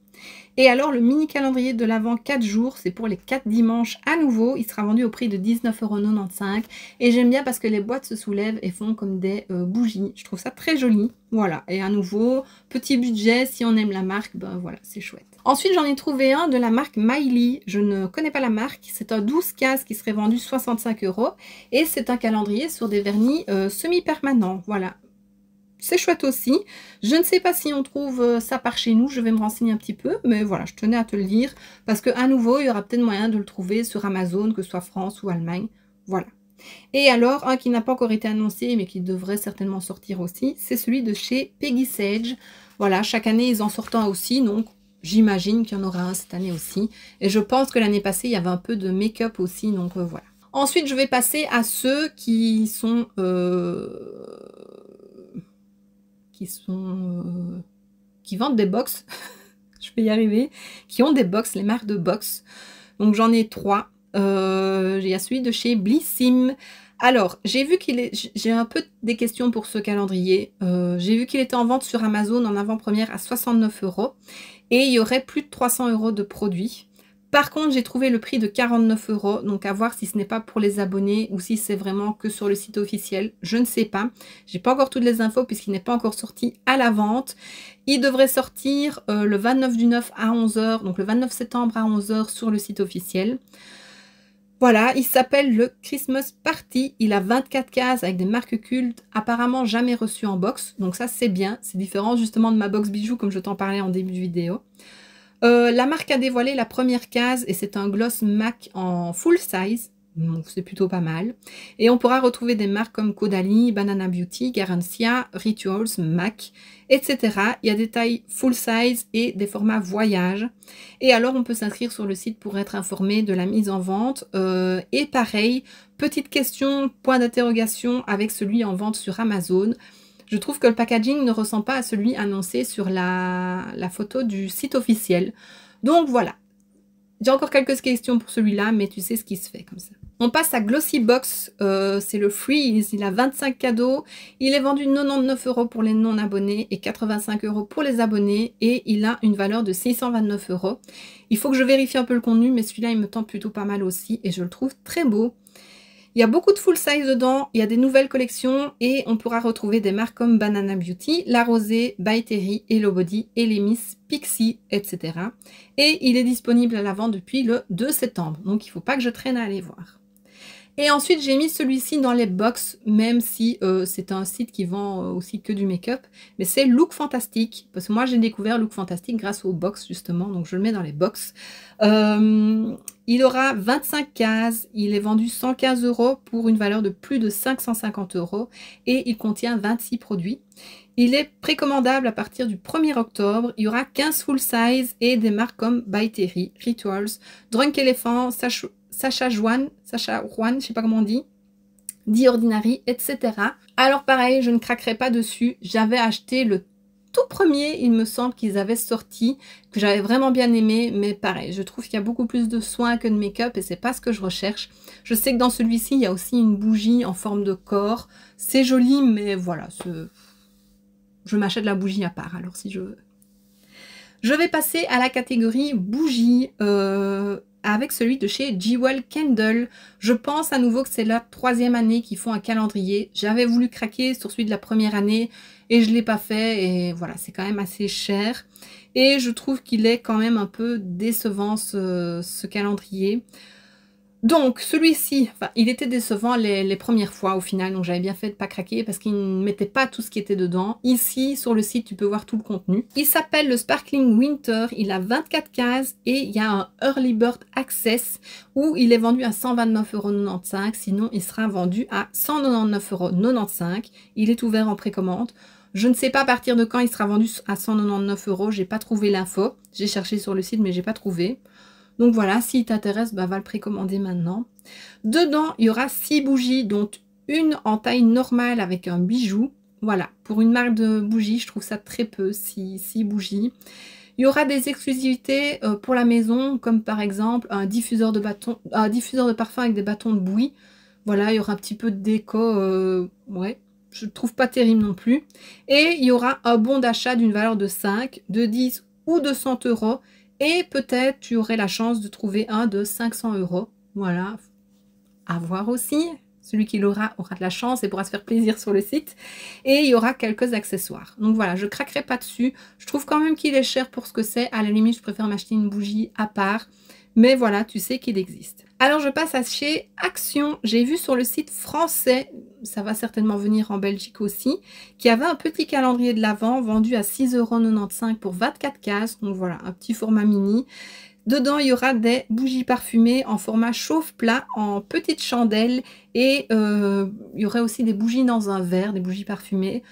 Et alors le mini calendrier de l'Avent 4 jours, c'est pour les 4 dimanches à nouveau. Il sera vendu au prix de 19,95 €. Et j'aime bien parce que les boîtes se soulèvent et font comme des bougies. Je trouve ça très joli. Voilà, et à nouveau, petit budget, si on aime la marque, ben voilà, c'est chouette. Ensuite, j'en ai trouvé un de la marque Miley. Je ne connais pas la marque. C'est un 12 cases qui serait vendu 65 €. Et c'est un calendrier sur des vernis semi-permanents. Voilà. C'est chouette aussi. Je ne sais pas si on trouve ça par chez nous. Je vais me renseigner un petit peu. Mais voilà, je tenais à te le dire. Parce qu'à nouveau, il y aura peut-être moyen de le trouver sur Amazon, que ce soit France ou Allemagne. Voilà. Et alors, un qui n'a pas encore été annoncé, mais qui devrait certainement sortir aussi, c'est celui de chez Peggy Sage. Voilà, chaque année, ils en sortent un aussi. Donc, j'imagine qu'il y en aura un cette année aussi. Et je pense que l'année passée, il y avait un peu de make-up aussi. Donc, voilà. Ensuite, je vais passer à ceux qui sont... qui vendent des box, je vais y arriver, qui ont des box, les marques de box. Donc j'en ai 3. Il y a celui de chez Blissim. Alors, j'ai vu qu'il est... J'ai un peu des questions pour ce calendrier. J'ai vu qu'il était en vente sur Amazon en avant-première à 69 € et il y aurait plus de 300 € de produits. Par contre, j'ai trouvé le prix de 49 €, donc à voir si ce n'est pas pour les abonnés ou si c'est vraiment que sur le site officiel. Je ne sais pas. J'ai pas encore toutes les infos puisqu'il n'est pas encore sorti à la vente. Il devrait sortir le 29/9 à 11 h, donc le 29 septembre à 11 h sur le site officiel. Voilà, il s'appelle le Christmas Party. Il a 24 cases avec des marques cultes, apparemment jamais reçues en box. Donc ça, c'est bien. C'est différent justement de ma box bijoux comme je t'en parlais en début de vidéo. La marque a dévoilé la première case et c'est un gloss MAC en full size. Donc c'est plutôt pas mal. Et on pourra retrouver des marques comme Caudalie, Banana Beauty, Garancia, Rituals, MAC, etc. Il y a des tailles full size et des formats voyage. Et alors on peut s'inscrire sur le site pour être informé de la mise en vente. Et pareil, petite question, point d'interrogation avec celui en vente sur Amazon. Je trouve que le packaging ne ressemble pas à celui annoncé sur la photo du site officiel. Donc voilà. J'ai encore quelques questions pour celui-là, mais tu sais ce qui se fait comme ça. On passe à Glossy Box. C'est le Freeze. Il a 25 cadeaux. Il est vendu 99 € pour les non-abonnés et 85 € pour les abonnés. Et il a une valeur de 629 €. Il faut que je vérifie un peu le contenu, mais celui-là, il me tente plutôt pas mal aussi. Et je le trouve très beau. Il y a beaucoup de full size dedans, il y a des nouvelles collections et on pourra retrouver des marques comme Banana Beauty, La Rosée, By Terry, Hello Body, Elemis, Pixie, etc. Et il est disponible à la vente depuis le 2 septembre, donc il ne faut pas que je traîne à aller voir. Et ensuite, j'ai mis celui-ci dans les box, même si c'est un site qui vend aussi que du make-up. Mais c'est Look Fantastic, parce que moi, j'ai découvert Look Fantastic grâce aux box, justement. Donc, je le mets dans les box. Il aura 25 cases. Il est vendu 115 € pour une valeur de plus de 550 €. Et il contient 26 produits. Il est précommandable à partir du 1er octobre. Il y aura 15 full size et des marques comme By Terry, Rituals, Drunk Elephant, Sacha Juan, je sais pas comment on dit, The Ordinary, etc. Alors pareil, je ne craquerai pas dessus. J'avais acheté le tout premier, il me semble qu'ils avaient sorti, que j'avais vraiment bien aimé, mais pareil, je trouve qu'il y a beaucoup plus de soins que de make-up et c'est pas ce que je recherche. Je sais que dans celui-ci, il y a aussi une bougie en forme de corps. C'est joli, mais voilà, je m'achète la bougie à part, alors si je veux. Je vais passer à la catégorie bougie avec celui de chez Jewel Candle. Je pense à nouveau que c'est la 3e année qu'ils font un calendrier. J'avais voulu craquer sur celui de la première année et je ne l'ai pas fait. Et voilà, c'est quand même assez cher. Et je trouve qu'il est quand même un peu décevant ce calendrier. Donc, celui-ci, enfin, il était décevant les premières fois au final, donc j'avais bien fait de pas craquer parce qu'il ne mettait pas tout ce qui était dedans. Ici, sur le site, tu peux voir tout le contenu. Il s'appelle le Sparkling Winter, il a 24 cases et il y a un Early Bird Access où il est vendu à 129,95 €, sinon il sera vendu à 199,95 €. Il est ouvert en précommande. Je ne sais pas à partir de quand il sera vendu à 199 €, j'ai pas trouvé l'info. J'ai cherché sur le site mais j'ai pas trouvé. Donc voilà, s'il t'intéresse, bah, va le précommander maintenant. Dedans, il y aura 6 bougies, dont une en taille normale avec un bijou. Voilà, pour une marque de bougies, je trouve ça très peu, 6 bougies. Il y aura des exclusivités pour la maison, comme par exemple un diffuseur de parfum avec des bâtons de bouillie. Voilà, il y aura un petit peu de déco, ouais, je ne trouve pas terrible non plus. Et il y aura un bon d'achat d'une valeur de 5, de 10 ou de 100 €. Et peut-être tu aurais la chance de trouver un de 500 €. Voilà, à voir aussi. Celui qui l'aura aura de la chance et pourra se faire plaisir sur le site. Et il y aura quelques accessoires. Donc voilà, je craquerai pas dessus. Je trouve quand même qu'il est cher pour ce que c'est. À la limite, je préfère m'acheter une bougie à part. Mais voilà, tu sais qu'il existe. Alors je passe à chez Action. J'ai vu sur le site français, ça va certainement venir en Belgique aussi, qui avait un petit calendrier de l'Avent vendu à 6,95 € pour 24 cases. Donc voilà, un petit format mini. Dedans, il y aura des bougies parfumées en format chauffe-plat, en petites chandelles. Et il y aurait aussi des bougies dans un verre, des bougies parfumées.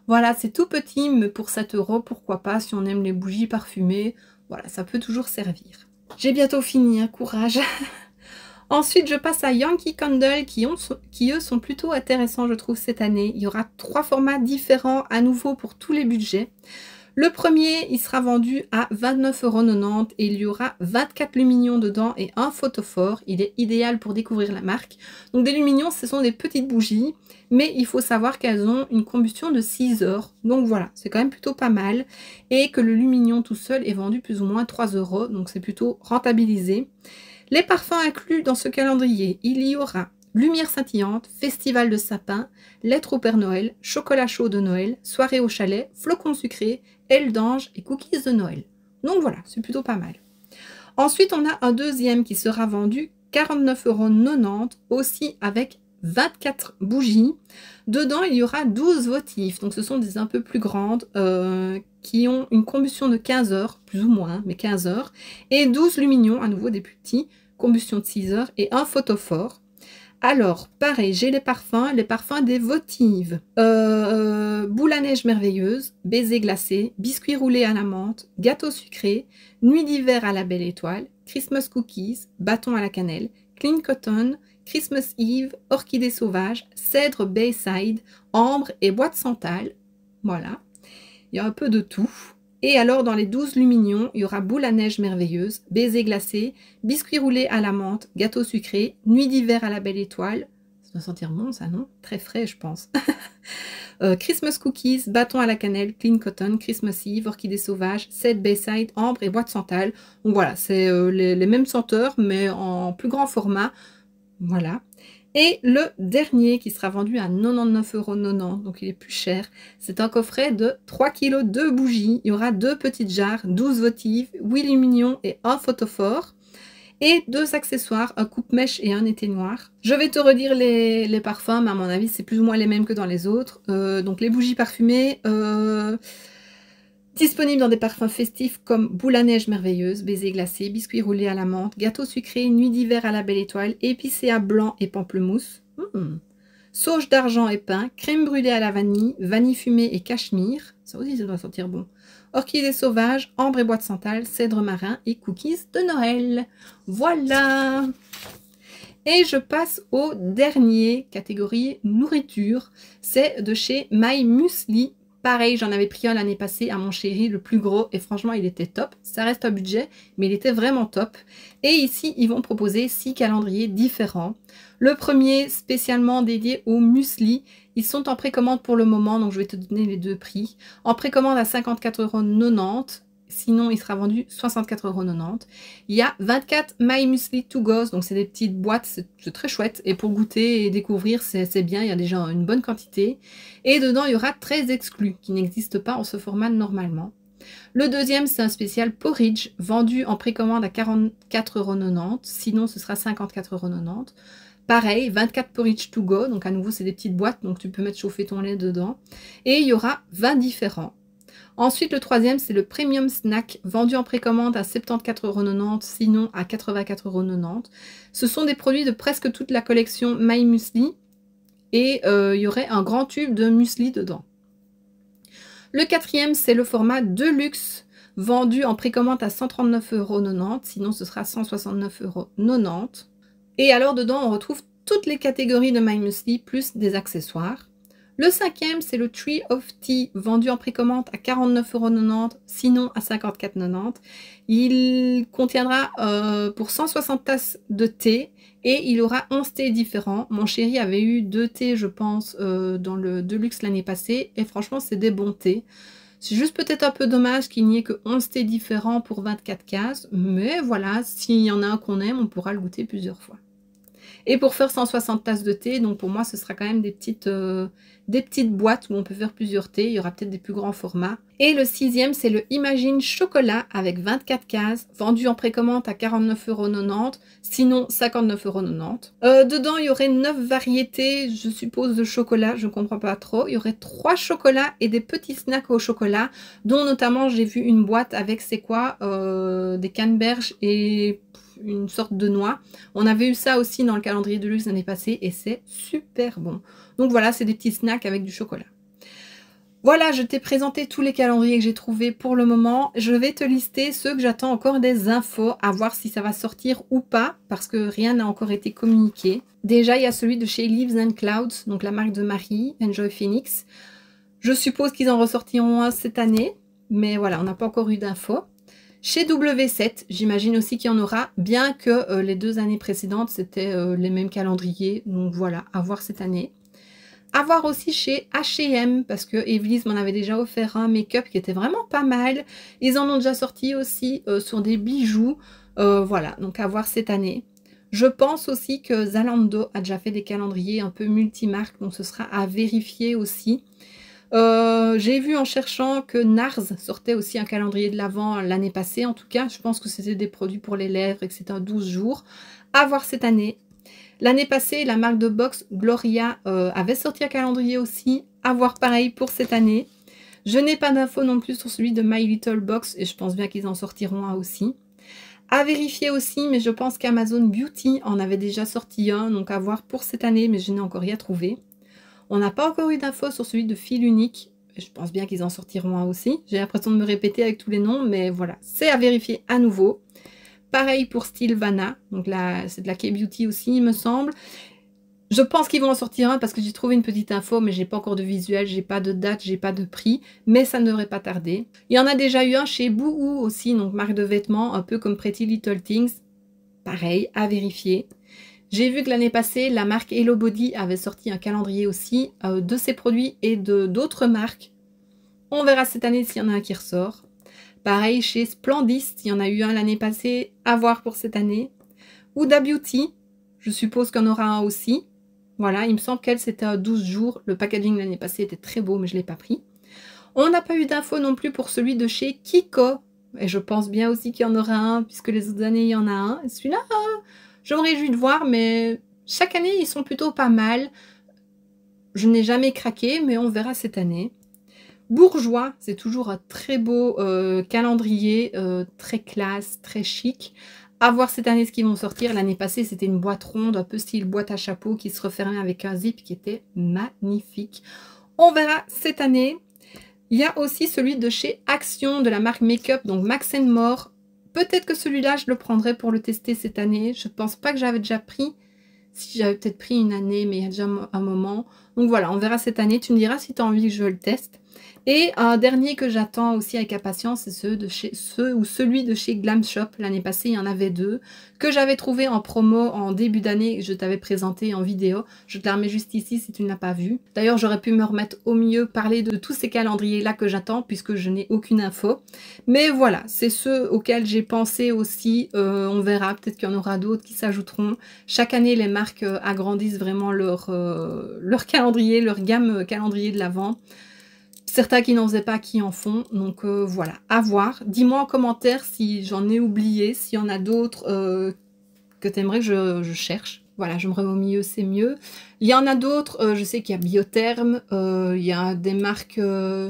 Voilà, c'est tout petit, mais pour 7 €, pourquoi pas, si on aime les bougies parfumées. Voilà, ça peut toujours servir. J'ai bientôt fini, hein, courage. Ensuite, je passe à Yankee Candle qui eux sont plutôt intéressants, je trouve, cette année. Il y aura 3 formats différents à nouveau pour tous les budgets. Le premier, il sera vendu à 29,90 € et il y aura 24 lumignons dedans et un photophore. Il est idéal pour découvrir la marque. Donc des lumignons, ce sont des petites bougies, mais il faut savoir qu'elles ont une combustion de 6 heures. Donc voilà, c'est quand même plutôt pas mal. Et que le lumignon tout seul est vendu plus ou moins 3 €, donc c'est plutôt rentabilisé. Les parfums inclus dans ce calendrier, il y aura lumière scintillante, festival de sapin, lettre au Père Noël, chocolat chaud de Noël, soirée au chalet, flocons sucrés, ailes d'ange et cookies de Noël. Donc voilà, c'est plutôt pas mal. Ensuite, on a un deuxième qui sera vendu 49,90 € aussi avec 24 bougies. Dedans, il y aura 12 votifs, donc ce sont des un peu plus grandes qui ont une combustion de 15 heures, plus ou moins, mais 15 heures, et 12 lumignons, à nouveau des plus petits, combustion de 6 heures, et un photophore. Alors, pareil, j'ai les parfums des votives. Boule à neige merveilleuse, baiser glacé, biscuits roulés à la menthe, gâteau sucré, nuit d'hiver à la belle étoile, Christmas cookies, bâton à la cannelle, clean cotton, Christmas Eve, orchidée sauvage, cèdre Bayside, ambre et bois de santal. Voilà, il y a un peu de tout. Et alors, dans les 12 lumignons, il y aura boule à neige merveilleuse, baiser glacé, biscuits roulés à la menthe, gâteau sucré, nuit d'hiver à la belle étoile. Ça doit sentir bon, ça, non? Très frais, je pense. Christmas cookies, bâton à la cannelle, clean cotton, Christmas Eve, orchidée sauvage, cèdre Bayside, ambre et bois de santal. Donc voilà, c'est les mêmes senteurs, mais en plus grand format. Voilà. Et le dernier qui sera vendu à 99,90 €, donc il est plus cher, c'est un coffret de 3 kg de bougies. Il y aura 2 petites jarres, 12 votives, 8 lumignons et un photophore. Et 2 accessoires, un coupe-mèche et un éteignoir. Je vais te redire les parfums, mais à mon avis, c'est plus ou moins les mêmes que dans les autres. Donc les bougies parfumées, disponibles dans des parfums festifs comme boule à neige merveilleuse, baiser glacé, biscuits roulés à la menthe, gâteau sucré, nuit d'hiver à la belle étoile, épicé à blanc et pamplemousse, sauge d'argent et pain, crème brûlée à la vanille, vanille fumée et cachemire, ça aussi ça doit sentir bon, orchidée sauvage, ambre et bois de santal, cèdre marin et cookies de Noël. Voilà. Et je passe au dernier, catégorie nourriture, c'est de chez My Muesli. Pareil, j'en avais pris un l'année passée à mon chéri, le plus gros, et franchement, il était top. Ça reste un budget, mais il était vraiment top. Et ici, ils vont proposer 6 calendriers différents. Le premier, spécialement dédié au muesli. Ils sont en précommande pour le moment, donc je vais te donner les deux prix. En précommande à 54,90 €. Sinon, il sera vendu 64,90 €. Il y a 24 My Muesli to Go, donc c'est des petites boîtes, c'est très chouette. Et pour goûter et découvrir, c'est bien, il y a déjà une bonne quantité. Et dedans, il y aura 13 exclus qui n'existent pas en ce format normalement. Le deuxième, c'est un spécial porridge, vendu en précommande à 44,90 €. Sinon, ce sera 54,90 €. Pareil, 24 porridge to go, donc à nouveau, c'est des petites boîtes, donc tu peux mettre chauffer ton lait dedans. Et il y aura 20 différents. Ensuite, le troisième, c'est le Premium Snack, vendu en précommande à 74,90 €, sinon à 84,90 €. Ce sont des produits de presque toute la collection My Muesli, et il y aurait un grand tube de muesli dedans. Le quatrième, c'est le format Deluxe, vendu en précommande à 139,90 €, sinon ce sera 169,90 €. Et alors, dedans, on retrouve toutes les catégories de My Muesli, plus des accessoires. Le cinquième, c'est le Tree of Tea, vendu en précommande à 49,90 €, sinon à 54,90 €. Il contiendra pour 160 tasses de thé et il aura 11 thés différents. Mon chéri avait eu 2 thés, je pense, dans le Deluxe l'année passée et franchement, c'est des bons thés. C'est juste peut-être un peu dommage qu'il n'y ait que 11 thés différents pour 24 cases, mais voilà, s'il y en a un qu'on aime, on pourra le goûter plusieurs fois. Et pour faire 160 tasses de thé, donc pour moi, ce sera quand même des petites boîtes où on peut faire plusieurs thés. Il y aura peut-être des plus grands formats. Et le sixième, c'est le Imagine Chocolat avec 24 cases, vendu en précommande à 49,90 €, sinon 59,90 €. Dedans, il y aurait 9 variétés, je suppose, de chocolat. Je ne comprends pas trop. Il y aurait 3 chocolats et des petits snacks au chocolat, dont notamment, j'ai vu une boîte avec, c'est quoi, des canneberges et une sorte de noix. On avait eu ça aussi dans le calendrier de luxe l'année passée et c'est super bon. Donc voilà, c'est des petits snacks avec du chocolat. Voilà, je t'ai présenté tous les calendriers que j'ai trouvés pour le moment. Je vais te lister ceux que j'attends encore des infos, à voir si ça va sortir ou pas, parce que rien n'a encore été communiqué. Déjà, il y a celui de chez Leaves and Clouds, donc la marque de Marie, Enjoy Phoenix. Je suppose qu'ils en ressortiront un cette année, mais voilà, on n'a pas encore eu d'infos. Chez W7, j'imagine aussi qu'il y en aura, bien que les 2 années précédentes, c'était les mêmes calendriers. Donc voilà, à voir cette année. À voir aussi chez H&M, parce que Evelise m'en avait déjà offert un make-up qui était vraiment pas mal. Ils en ont déjà sorti aussi sur des bijoux. Voilà, donc à voir cette année. Je pense aussi que Zalando a déjà fait des calendriers un peu multimarques, donc ce sera à vérifier aussi. J'ai vu en cherchant que NARS sortait aussi un calendrier de l'Avent l'année passée. En tout cas, je pense que c'était des produits pour les lèvres et que c'était un 12 jours. À voir cette année. L'année passée, la marque de boxe Gloria avait sorti un calendrier aussi. À voir pareil pour cette année. Je n'ai pas d'infos non plus sur celui de My Little Box et je pense bien qu'ils en sortiront un aussi. À vérifier aussi, mais je pense qu'Amazon Beauty en avait déjà sorti un. Donc à voir pour cette année, mais je n'ai encore rien trouvé. On n'a pas encore eu d'infos sur celui de Fil Unique. Je pense bien qu'ils en sortiront un aussi. J'ai l'impression de me répéter avec tous les noms, mais voilà, c'est à vérifier à nouveau. Pareil pour Stilvana. Donc là, c'est de la K-Beauty aussi, il me semble. Je pense qu'ils vont en sortir un parce que j'ai trouvé une petite info, mais j'ai pas encore de visuel, j'ai pas de date, j'ai pas de prix. Mais ça ne devrait pas tarder. Il y en a déjà eu un chez Boohoo aussi, donc marque de vêtements, un peu comme Pretty Little Things. Pareil, à vérifier. J'ai vu que l'année passée, la marque Hello Body avait sorti un calendrier aussi de ses produits et d'autres marques. On verra cette année s'il y en a un qui ressort. Pareil chez Splendist, il y en a eu un l'année passée, à voir pour cette année. Huda Beauty, je suppose qu'il y en aura un aussi. Voilà, il me semble qu'elle c'était à 12 jours. Le packaging l'année passée était très beau, mais je ne l'ai pas pris. On n'a pas eu d'infos non plus pour celui de chez Kiko. Et je pense bien aussi qu'il y en aura un, puisque les autres années, il y en a un. Et celui-là... je me réjouis de voir, mais chaque année, ils sont plutôt pas mal. Je n'ai jamais craqué, mais on verra cette année. Bourgeois, c'est toujours un très beau calendrier, très classe, très chic. À voir cette année ce qu'ils vont sortir. L'année passée, c'était une boîte ronde, un peu style boîte à chapeau, qui se refermait avec un zip qui était magnifique. On verra cette année. Il y a aussi celui de chez Action, de la marque Make-up, donc Max & More. Peut-être que celui-là, je le prendrai pour le tester cette année. Je ne pense pas que j'avais déjà pris. Si j'avais peut-être pris une année, mais il y a déjà un moment. Donc voilà, on verra cette année. Tu me diras si tu as envie que je le teste. Et un dernier que j'attends aussi avec impatience, c'est celui de chez Glam Shop. L'année passée, il y en avait 2 que j'avais trouvé en promo en début d'année. Je t'avais présenté en vidéo. Je te la remets juste ici si tu ne l'as pas vu. D'ailleurs, j'aurais pu me remettre au milieu, parler de tous ces calendriers-là que j'attends puisque je n'ai aucune info. Mais voilà, c'est ceux auxquels j'ai pensé aussi. On verra, peut-être qu'il y en aura d'autres qui s'ajouteront. Chaque année, les marques agrandissent vraiment leur calendrier, leur gamme calendrier de l'Avent. Certains qui n'en faisaient pas, qui en font. Donc voilà, à voir. Dis-moi en commentaire si j'en ai oublié, s'il y en a d'autres que tu aimerais que je cherche. Voilà, je me remets au milieu, c'est mieux. Il y en a d'autres, je sais qu'il y a Biotherm, il y a des marques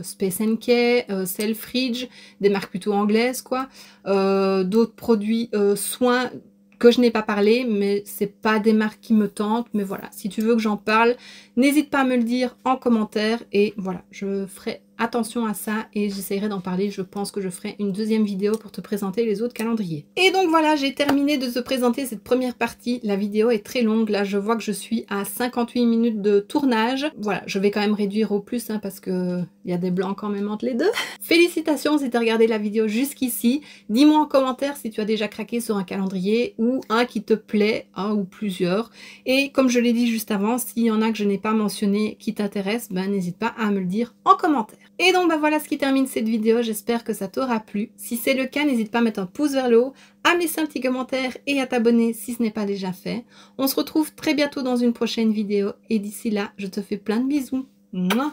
Space NK, Selfridge, des marques plutôt anglaises, quoi. D'autres produits soins que je n'ai pas parlé, mais c'est pas des marques qui me tentent. Mais voilà, si tu veux que j'en parle, n'hésite pas à me le dire en commentaire. Et voilà, je ferai attention à ça et j'essaierai d'en parler. Je pense que je ferai une deuxième vidéo pour te présenter les autres calendriers. Et donc voilà, j'ai terminé de te présenter cette première partie. La vidéo est très longue. Là, je vois que je suis à 58 minutes de tournage. Voilà, je vais quand même réduire au plus hein, parce que il y a des blancs quand même entre les deux. Félicitations si tu as regardé la vidéo jusqu'ici. Dis-moi en commentaire si tu as déjà craqué sur un calendrier ou un qui te plaît, un ou plusieurs. Et comme je l'ai dit juste avant, s'il y en a que je n'ai pas mentionné qui t'intéresse, ben n'hésite pas à me le dire en commentaire. Et donc ben voilà ce qui termine cette vidéo, j'espère que ça t'aura plu. Si c'est le cas, n'hésite pas à mettre un pouce vers le haut, à me laisser un petit commentaire et à t'abonner si ce n'est pas déjà fait. On se retrouve très bientôt dans une prochaine vidéo et d'ici là, je te fais plein de bisous. Mouah.